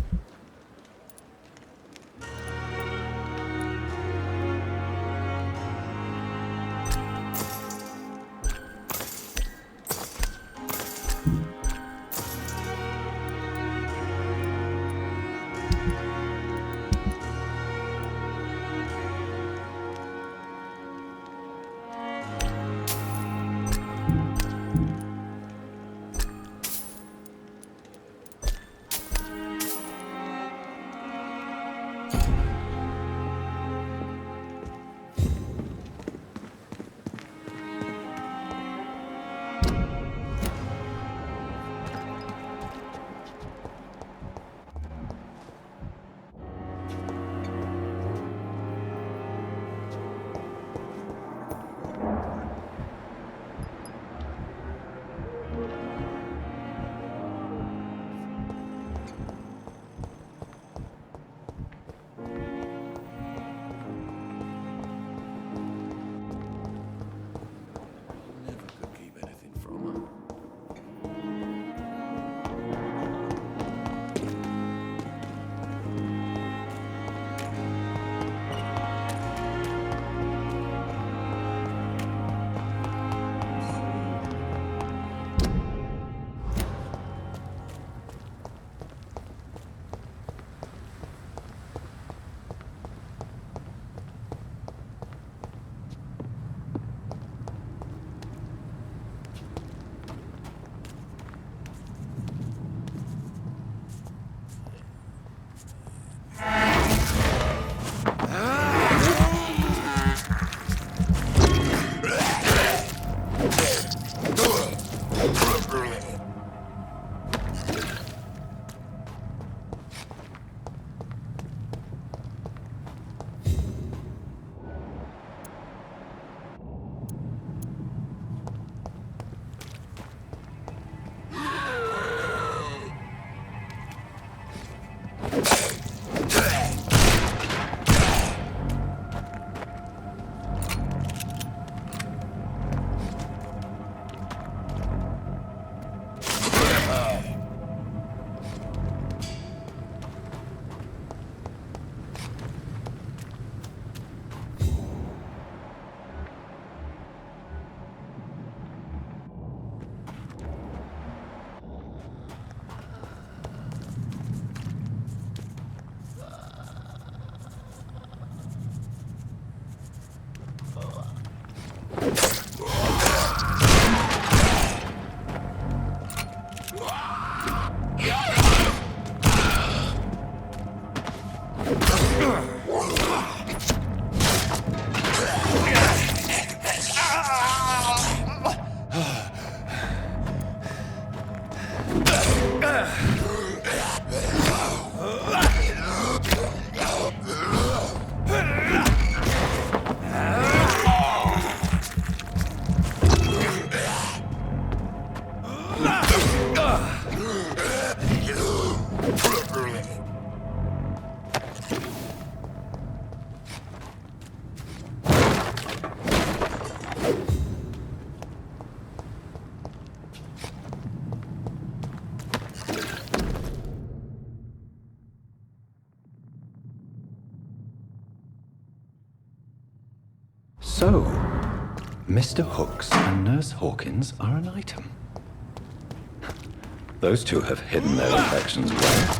So, Mr. Hooks and Nurse Hawkins are an item. Those two have hidden their affections well.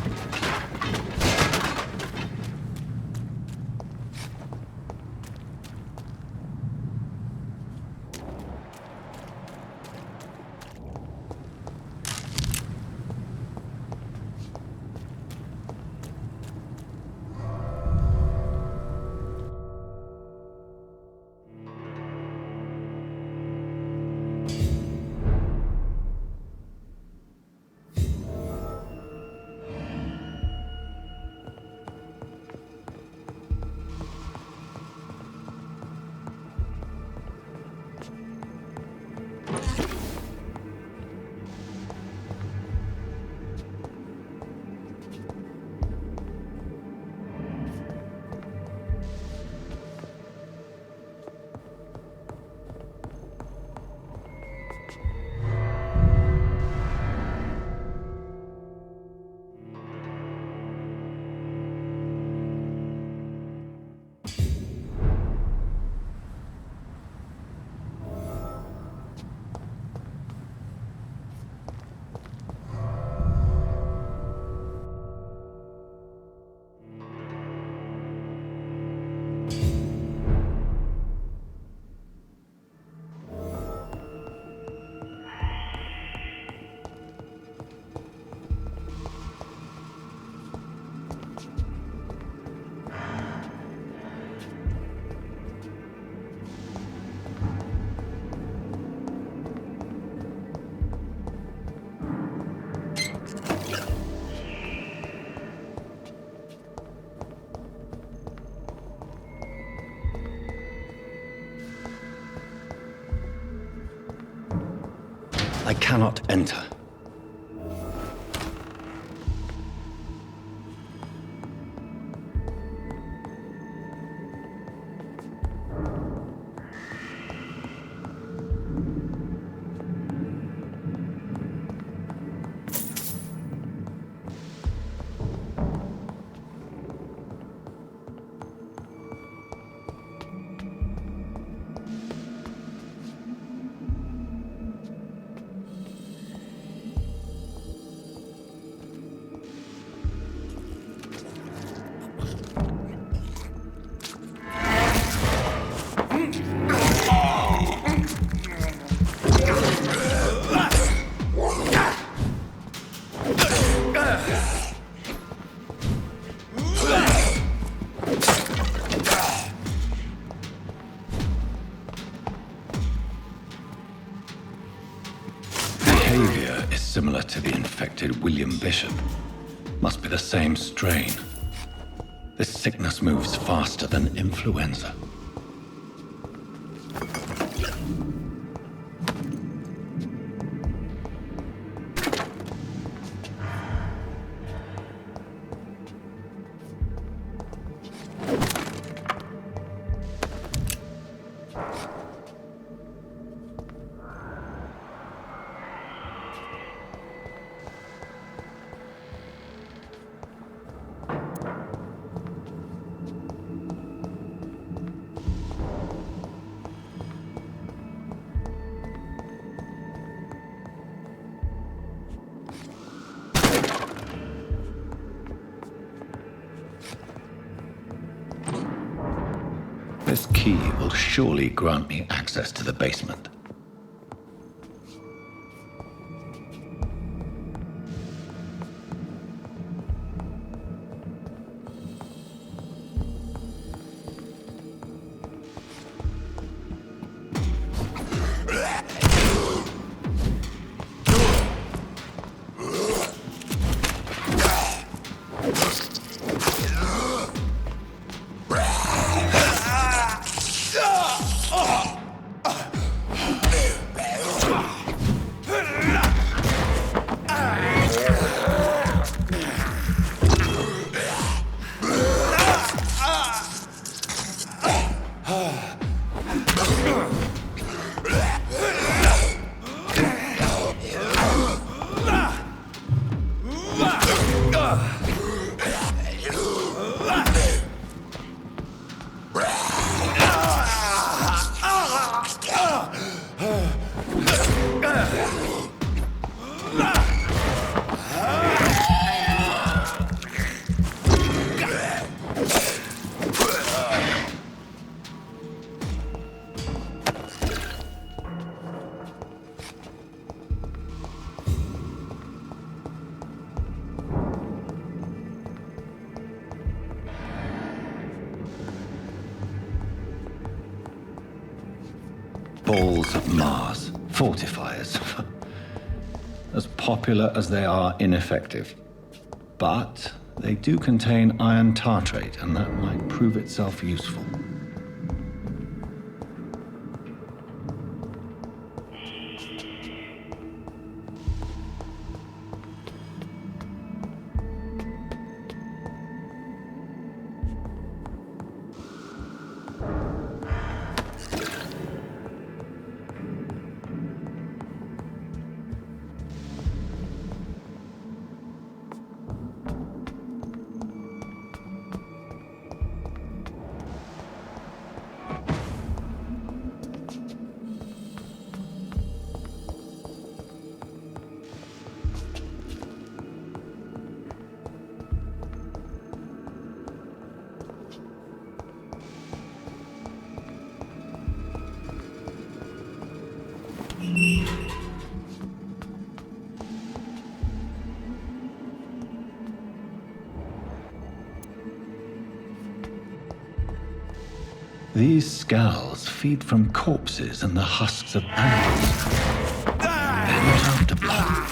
I cannot enter. Behavior is similar to the infected William Bishop. Must be the same strain. This sickness moves faster than influenza. This key will surely grant me access to the basement. balls of Mars, fortifiers. As popular as they are ineffective. But they do contain iron tartrate, and that might prove itself useful. These skulls feed from corpses and the husks of animals. They're not after blood.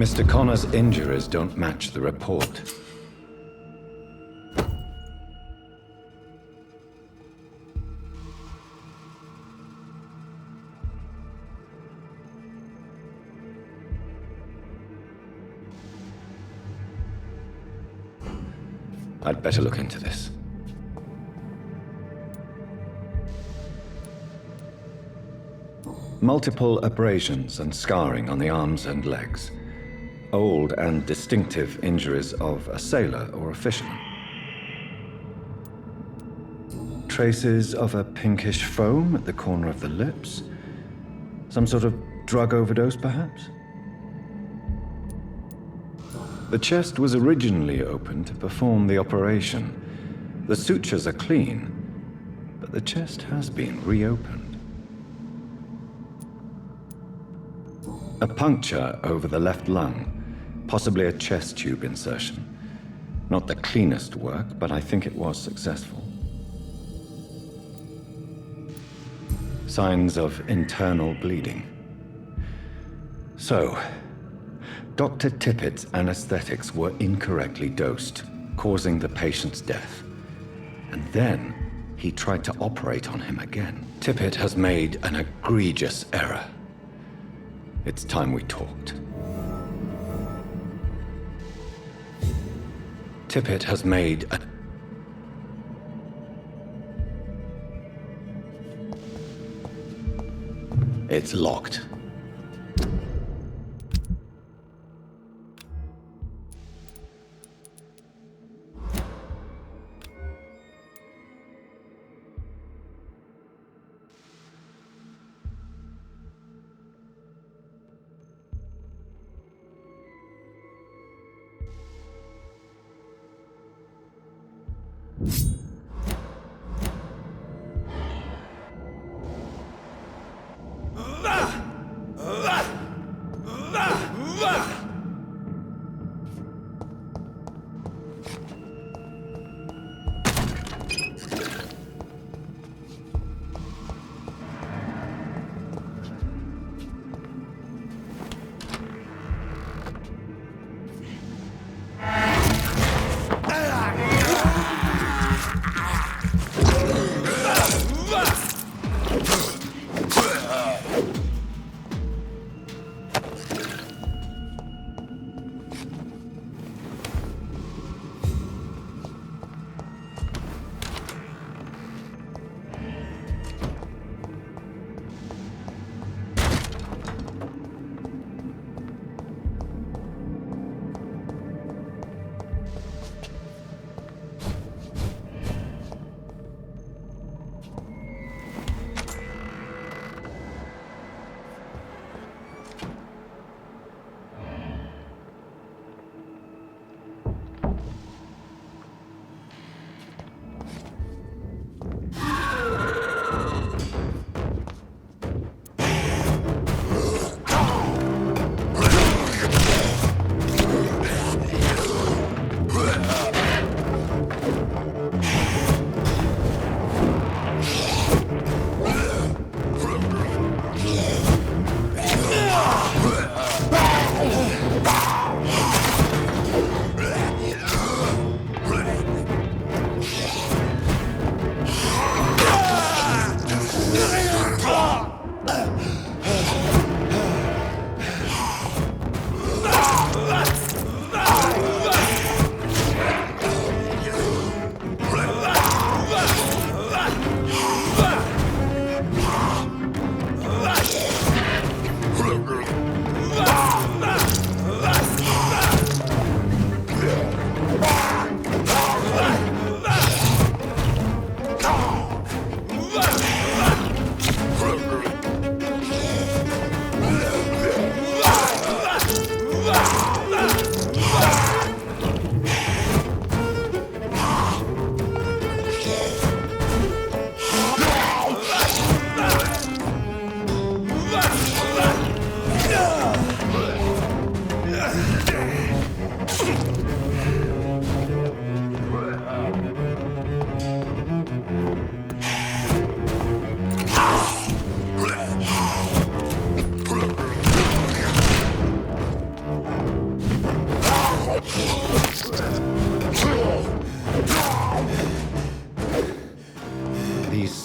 Mr. Connor's injuries don't match the report. I'd better look into this. Multiple abrasions and scarring on the arms and legs. Old and distinctive injuries of a sailor or a fisherman. Traces of a pinkish foam at the corner of the lips. Some sort of drug overdose, perhaps? The chest was originally opened to perform the operation. The sutures are clean, but the chest has been reopened. A puncture over the left lung, possibly a chest tube insertion. Not the cleanest work, but I think it was successful. Signs of internal bleeding. So, Dr. Tippett's anesthetics were incorrectly dosed, causing the patient's death. And then he tried to operate on him again. Tippett has made an egregious error. It's time we talked. Tippett has made an... It's locked.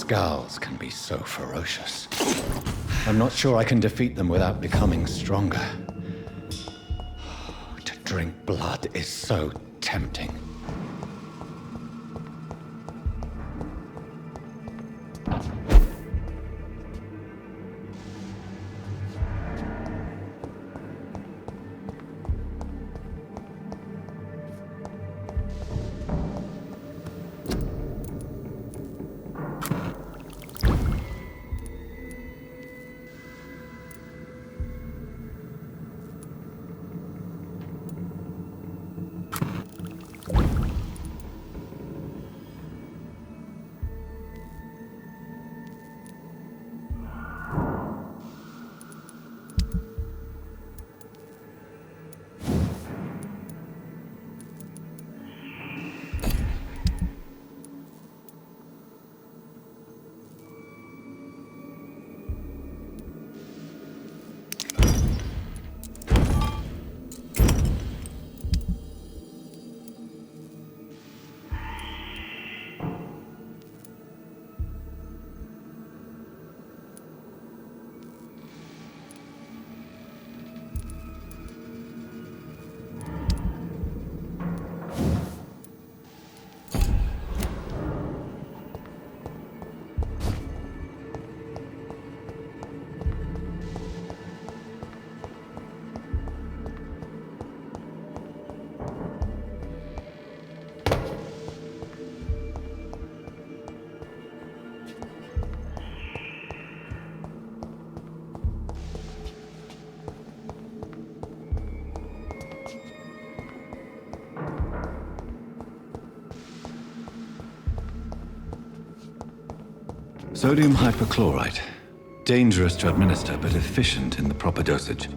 Scowls can be so ferocious. I'm not sure I can defeat them without becoming stronger. To drink blood is so tempting. Sodium hypochlorite. Dangerous to administer, but efficient in the proper dosage.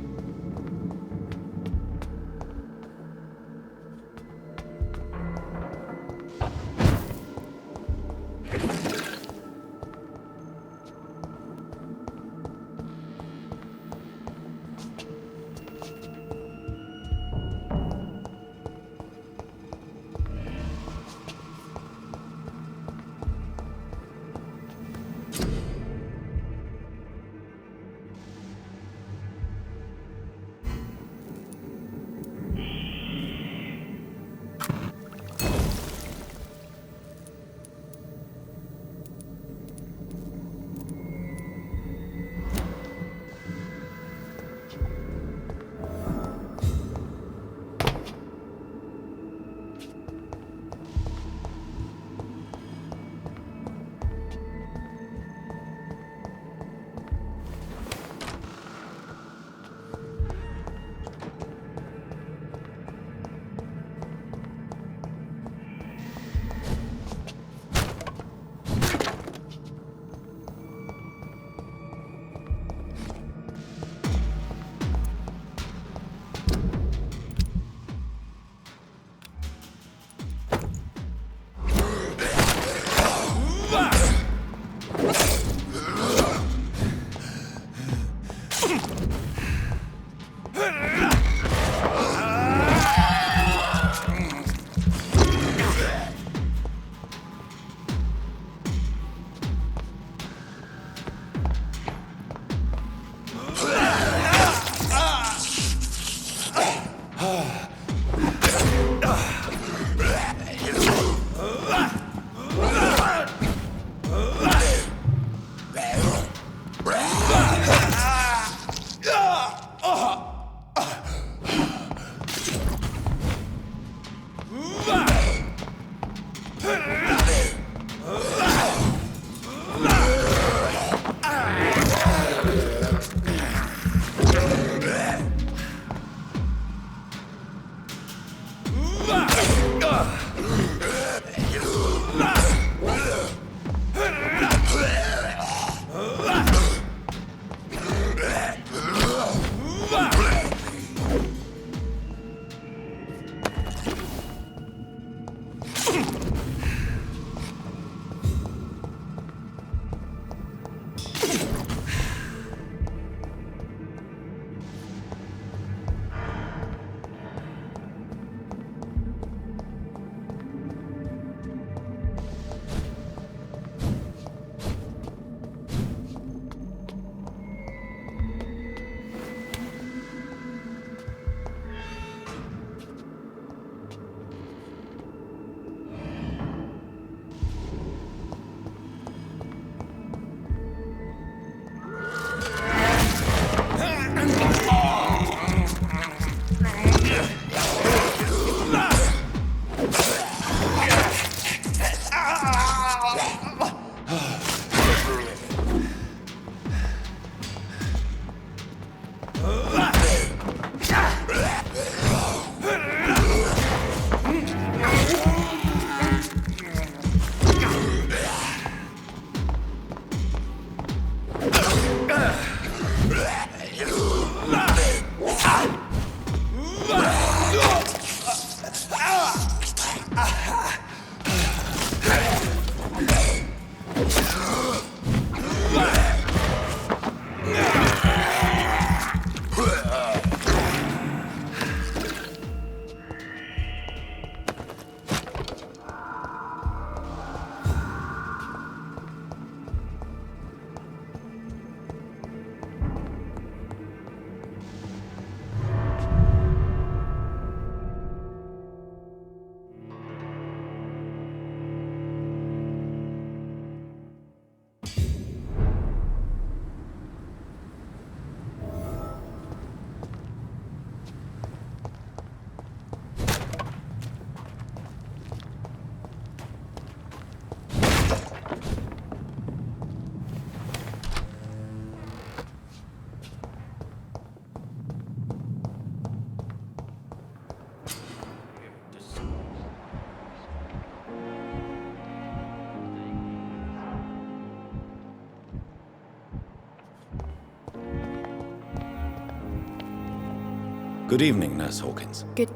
Good evening, Nurse Hawkins. Good.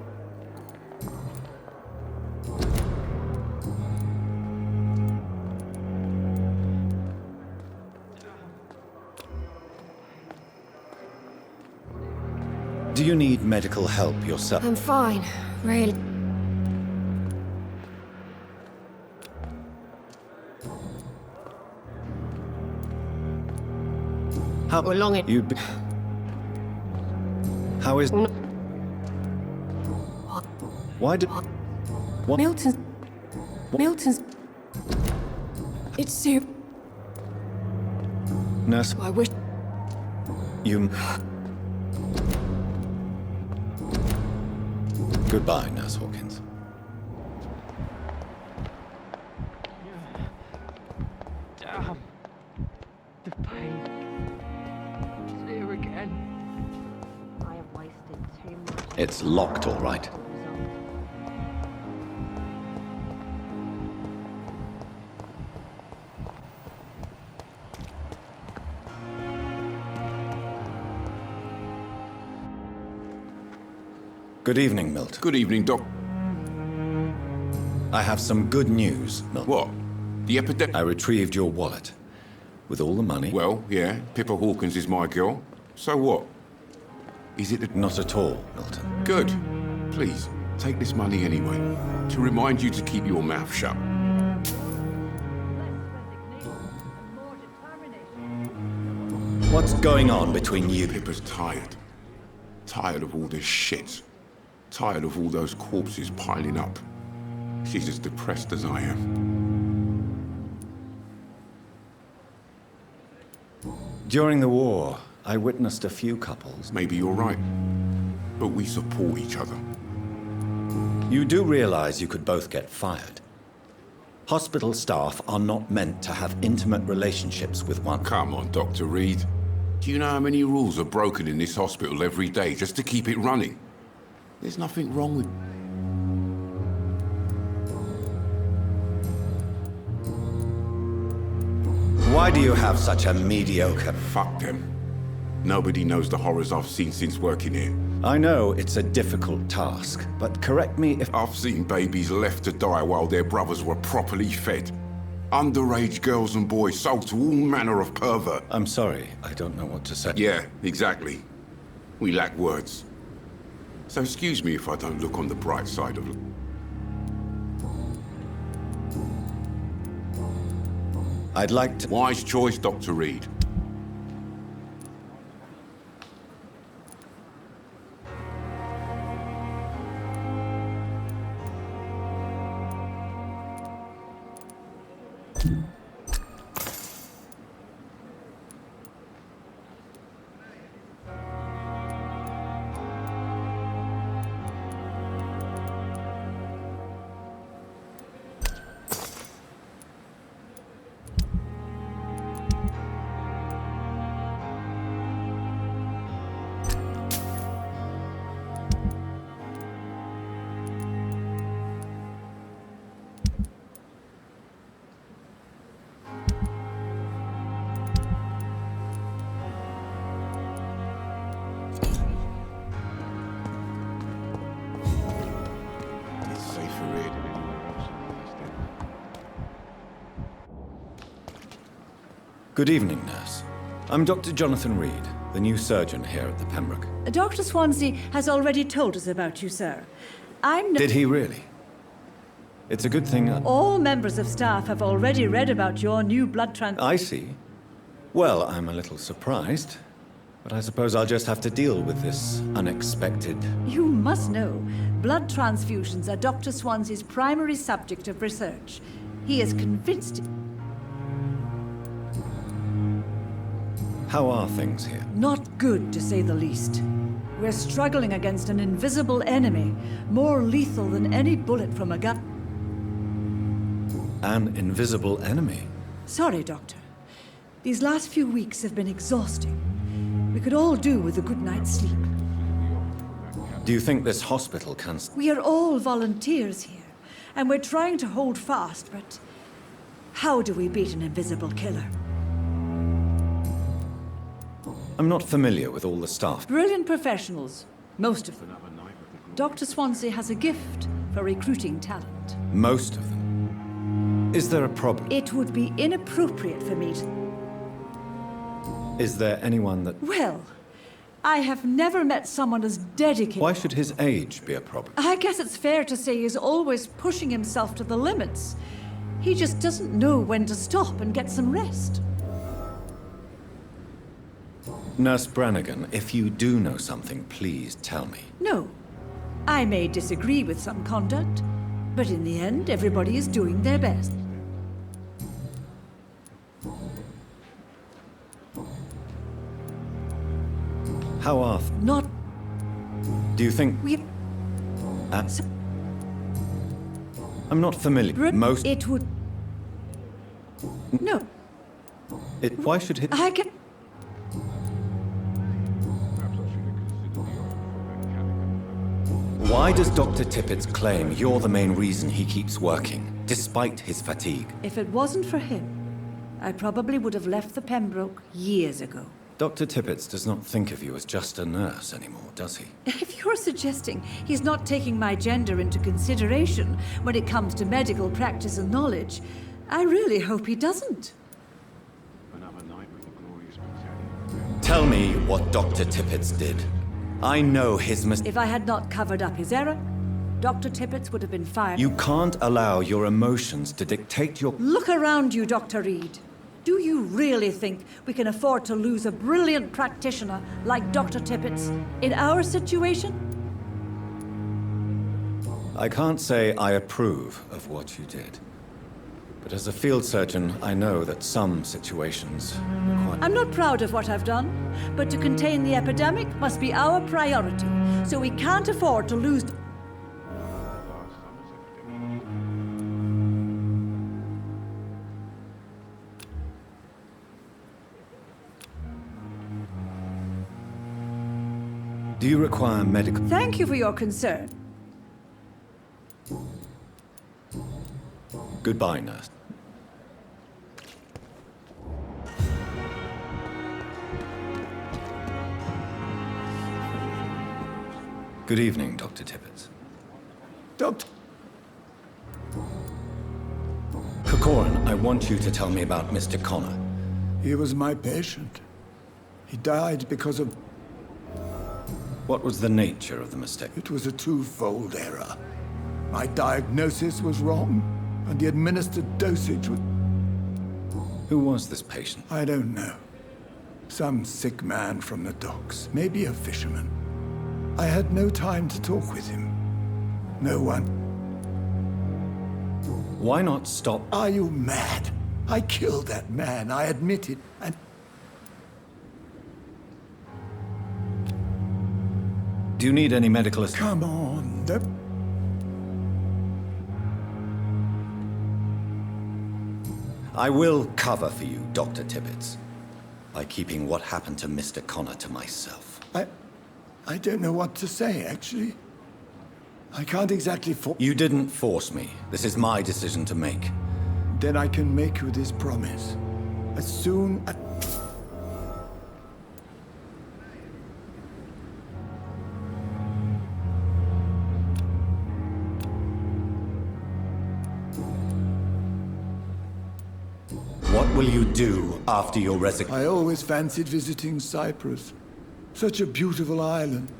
Do you need medical help yourself? I'm fine, really. How long it? You. How is? Why did? What? Milton's. It's Sue. Nurse. I wish. You. Goodbye, Nurse Hawkins. Damn. The pain. It's here again. I have wasted too much. It's locked, all right. Good evening, Milt. Good evening, Doc. I have some good news, Milt. What? The epidemic? I retrieved your wallet. With all the money. Well, yeah, Pippa Hawkins is my girl. So what? Is it Not at all, Milton. Good. Please, take this money anyway. To remind you to keep your mouth shut. What's going on between you? Pippa's tired. Tired of all this shit. Tired of all those corpses piling up. She's as depressed as I am. During the war, I witnessed a few couples. Maybe you're right. But we support each other. You do realize you could both get fired. Hospital staff are not meant to have intimate relationships with one. Come on, Dr. Reed. Do you know how many rules are broken in this hospital every day just to keep it running? There's nothing wrong with... Why do you have such a mediocre... Fuck them. Nobody knows the horrors I've seen since working here. I know it's a difficult task, but correct me if... I've seen babies left to die while their brothers were properly fed. Underage girls and boys sold to all manner of pervert. I'm sorry, I don't know what to say. Yeah, exactly. We lack words. So excuse me if I don't look on the bright side of... I'd like to... Wise choice, Dr. Reed. Good evening, nurse. I'm Dr. Jonathan Reed, the new surgeon here at the Pembroke. Dr. Swansea has already told us about you, sir. Did he really? It's a good thing All members of staff have already read about your new blood I see. Well, I'm a little surprised, but I suppose I'll just have to deal with this unexpected... You must know, blood transfusions are Dr. Swansea's primary subject of research. He is convinced... How are things here? Not good, to say the least. We're struggling against an invisible enemy, more lethal than any bullet from a gun. An invisible enemy? Sorry, Doctor. These last few weeks have been exhausting. We could all do with a good night's sleep. Do you think this hospital can... We are all volunteers here, and we're trying to hold fast, but how do we beat an invisible killer? I'm not familiar with all the staff. Brilliant professionals. Most of them. Dr. Swansea has a gift for recruiting talent. Most of them. Is there a problem? It would be inappropriate for me to... Is there anyone that... Well, I have never met someone as dedicated... Why should his age be a problem? I guess it's fair to say he's always pushing himself to the limits. He just doesn't know when to stop and get some rest. Nurse Brannigan, if you do know something, please tell me. No. I may disagree with some conduct, but in the end, everybody is doing their best. How often? Not... Do you think... I'm not familiar. Most... It would... No. Why should he... I can... Why does Dr. Tippett claim you're the main reason he keeps working, despite his fatigue? If it wasn't for him, I probably would have left the Pembroke years ago. Dr. Tippett does not think of you as just a nurse anymore, does he? If you're suggesting he's not taking my gender into consideration when it comes to medical practice and knowledge, I really hope he doesn't. Tell me what Dr. Tippett did. I know his If I had not covered up his error, Dr. Tippett would have been fired. You can't allow your emotions to dictate your... Look around you, Dr. Reed. Do you really think we can afford to lose a brilliant practitioner like Dr. Tippett in our situation? I can't say I approve of what you did. But as a field surgeon, I know that some situations require... I'm not proud of what I've done, but to contain the epidemic must be our priority, so we can't afford to lose... Do you require medical... Thank you for your concern. Goodbye, nurse. Good evening, Dr. Tippett. Doctor... Corcoran, I want you to tell me about Mr. Connor. He was my patient. He died because of... What was the nature of the mistake? It was a twofold error. My diagnosis was wrong, and the administered dosage was... Who was this patient? I don't know. Some sick man from the docks, maybe a fisherman. I had no time to talk with him. No one. Why not stop? Are you mad? I killed that man, I admit it, and... Do you need any medical assistance? Come on, I will cover for you, Dr. Tippett, by keeping what happened to Mr. Connor to myself. I don't know what to say, actually. I can't exactly You didn't force me. This is my decision to make. Then I can make you this promise. As soon as... What will you do after your resignation? I always fancied visiting Cyprus. Such a beautiful island.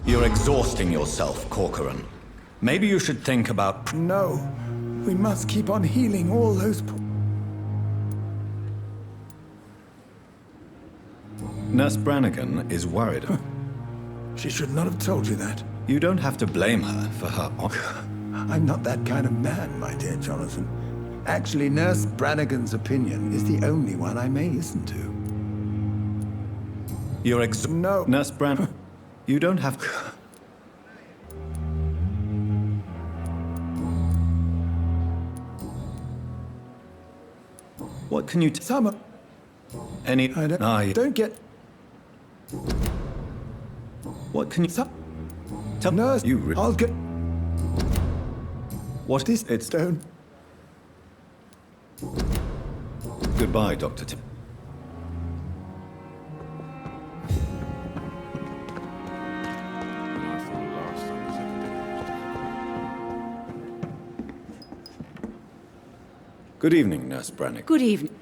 You're exhausting yourself, Corcoran. Maybe you should think about... No. We must keep on healing all those... Nurse Brannigan is worried. She should not have told you that. You don't have to blame her for her... I'm not that kind of man, my dear Jonathan. Actually, Nurse Brannigan's opinion is the only one I may listen to. You're No. Nurse Brannigan, you don't have to... What can you... Summer. Any... I don't get... What can you... Tell Nurse, I'll get... What is... It's don't... Goodbye, Dr. Tim. Good evening, Nurse Brannick. Good evening.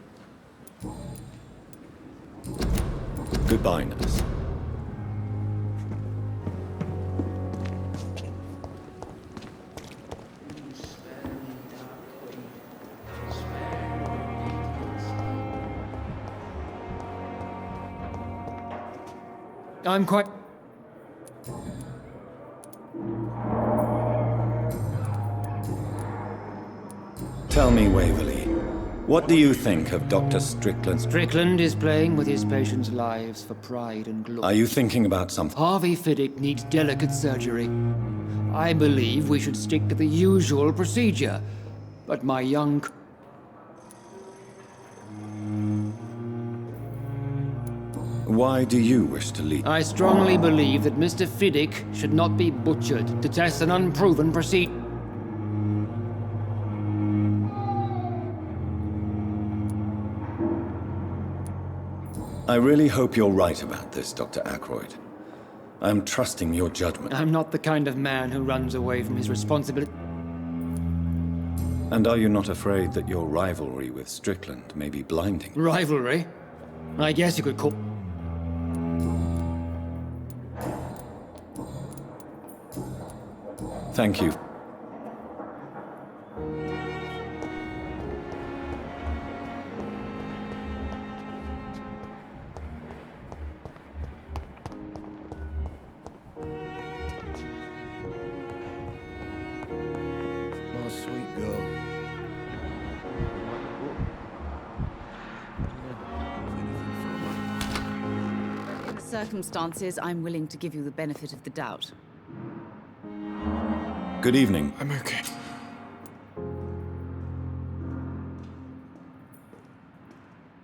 Goodbye, Nurse. I'm quite... Tell me, Waverley, what do you think of Dr. Strickland? Strickland is playing with his patients' lives for pride and glory. Are you thinking about something? Harvey Fiddick needs delicate surgery. I believe we should stick to the usual procedure. But my young... Why do you wish to leave? I strongly believe that Mr. Fiddick should not be butchered to test an unproven procedure. I really hope you're right about this, Dr. Ackroyd. I'm trusting your judgment. I'm not the kind of man who runs away from his responsibility. And are you not afraid that your rivalry with Strickland may be blinding? Rivalry? I guess you could call... Thank you. My sweet girl. In the circumstances, I'm willing to give you the benefit of the doubt. Good evening. I'm okay.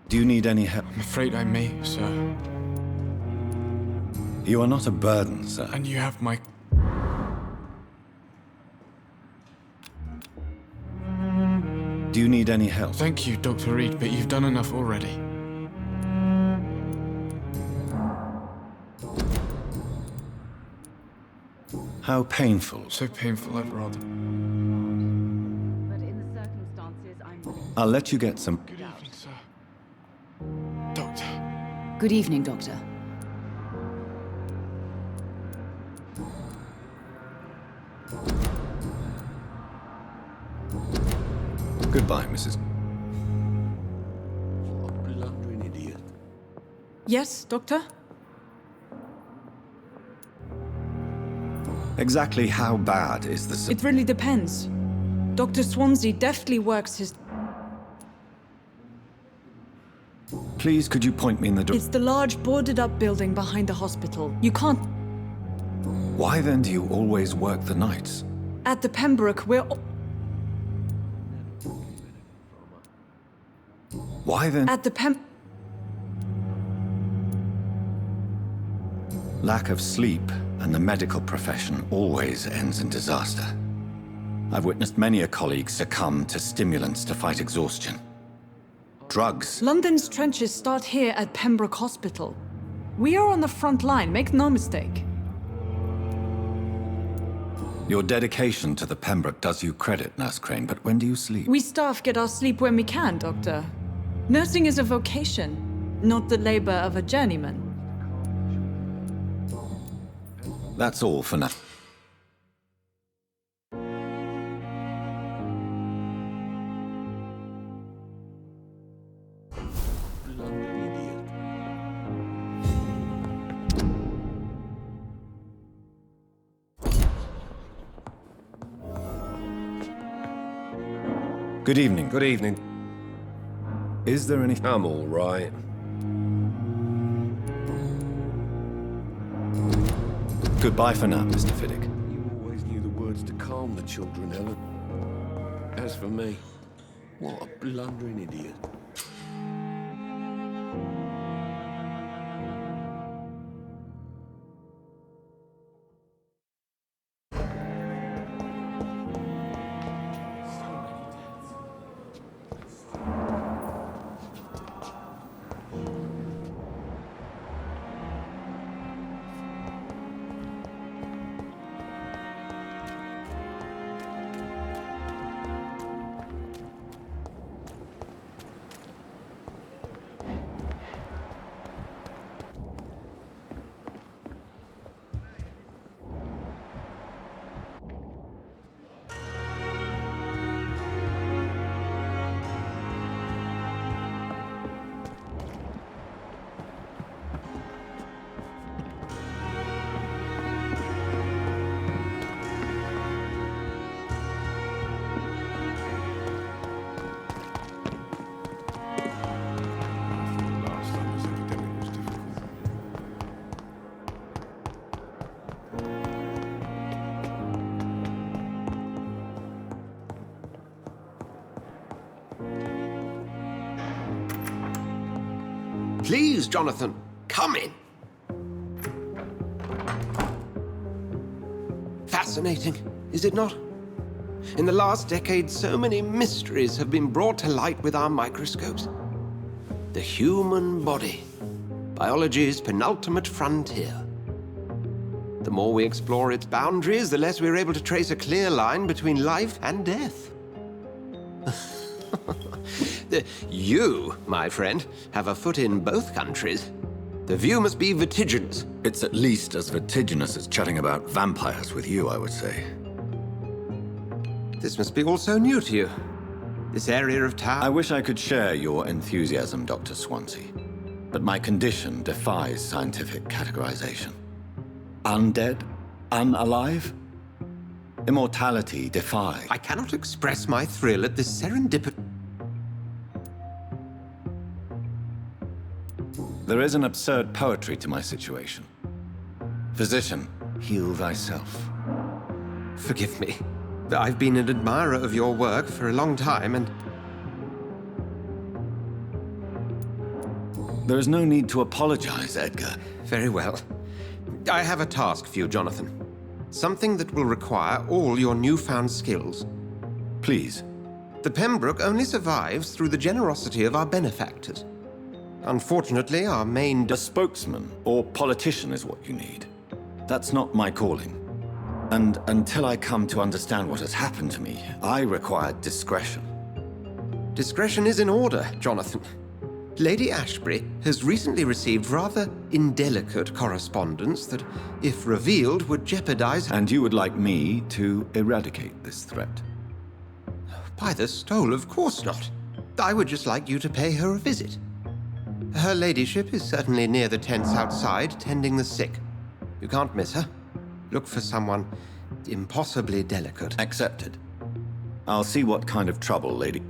Do you need any help? I'm afraid I may, sir. You are not a burden, sir. And you have my... Do you need any help? Thank you, Dr. Reed, but you've done enough already. How painful. So painful, I'd rather... But in the circumstances, I'm willing... I'll let you get some... Good evening, sir. Doctor. Good evening, Doctor. Goodbye, Mrs. What a blundering idiot. Yes, Doctor? Exactly how bad is the... It really depends. Dr. Swansea deftly works his... Please, could you point me in the It's the large boarded-up building behind the hospital. You can't... Why then do you always work the nights? At the Pembroke, we're... Why then? At the Lack of sleep and the medical profession always ends in disaster. I've witnessed many a colleague succumb to stimulants to fight exhaustion. Drugs. London's trenches start here at Pembroke Hospital. We are on the front line, make no mistake. Your dedication to the Pembroke does you credit, Nurse Crane, but when do you sleep? We staff get our sleep when we can, Doctor. Nursing is a vocation, not the labor of a journeyman. That's all for now. Blundering idiot. Good evening. Good evening. Is there any... I'm all right. Goodbye for now, Mr. Fiddick. You always knew the words to calm the children, Helen. As for me, what a blundering idiot. Please, Jonathan, come in. Fascinating, is it not? In the last decade, so many mysteries have been brought to light with our microscopes. The human body, biology's penultimate frontier. The more we explore its boundaries, the less we're able to trace a clear line between life and death. You, my friend, have a foot in both countries. The view must be vertiginous. It's at least as vertiginous as chatting about vampires with you, I would say. This must be all so new to you. This area of town. I wish I could share your enthusiasm, Dr. Swansea. But my condition defies scientific categorization. Undead? Unalive? Immortality defies. I cannot express my thrill at this serendipity. There is an absurd poetry to my situation. Physician, heal thyself. Forgive me. I've been an admirer of your work for a long time, and... There is no need to apologize, Edgar. Very well. I have a task for you, Jonathan. Something that will require all your newfound skills. Please. The Pembroke only survives through the generosity of our benefactors. Unfortunately, our main... A spokesman or politician is what you need. That's not my calling. And until I come to understand what has happened to me, I require discretion. Discretion is in order, Jonathan. Lady Ashbury has recently received rather indelicate correspondence that, if revealed, would jeopardize... And you would like me to eradicate this threat? By the stole, of course not. I would just like you to pay her a visit. Her ladyship is certainly near the tents outside, tending the sick. You can't miss her. Look for someone impossibly delicate. Accepted. I'll see what kind of trouble Lady...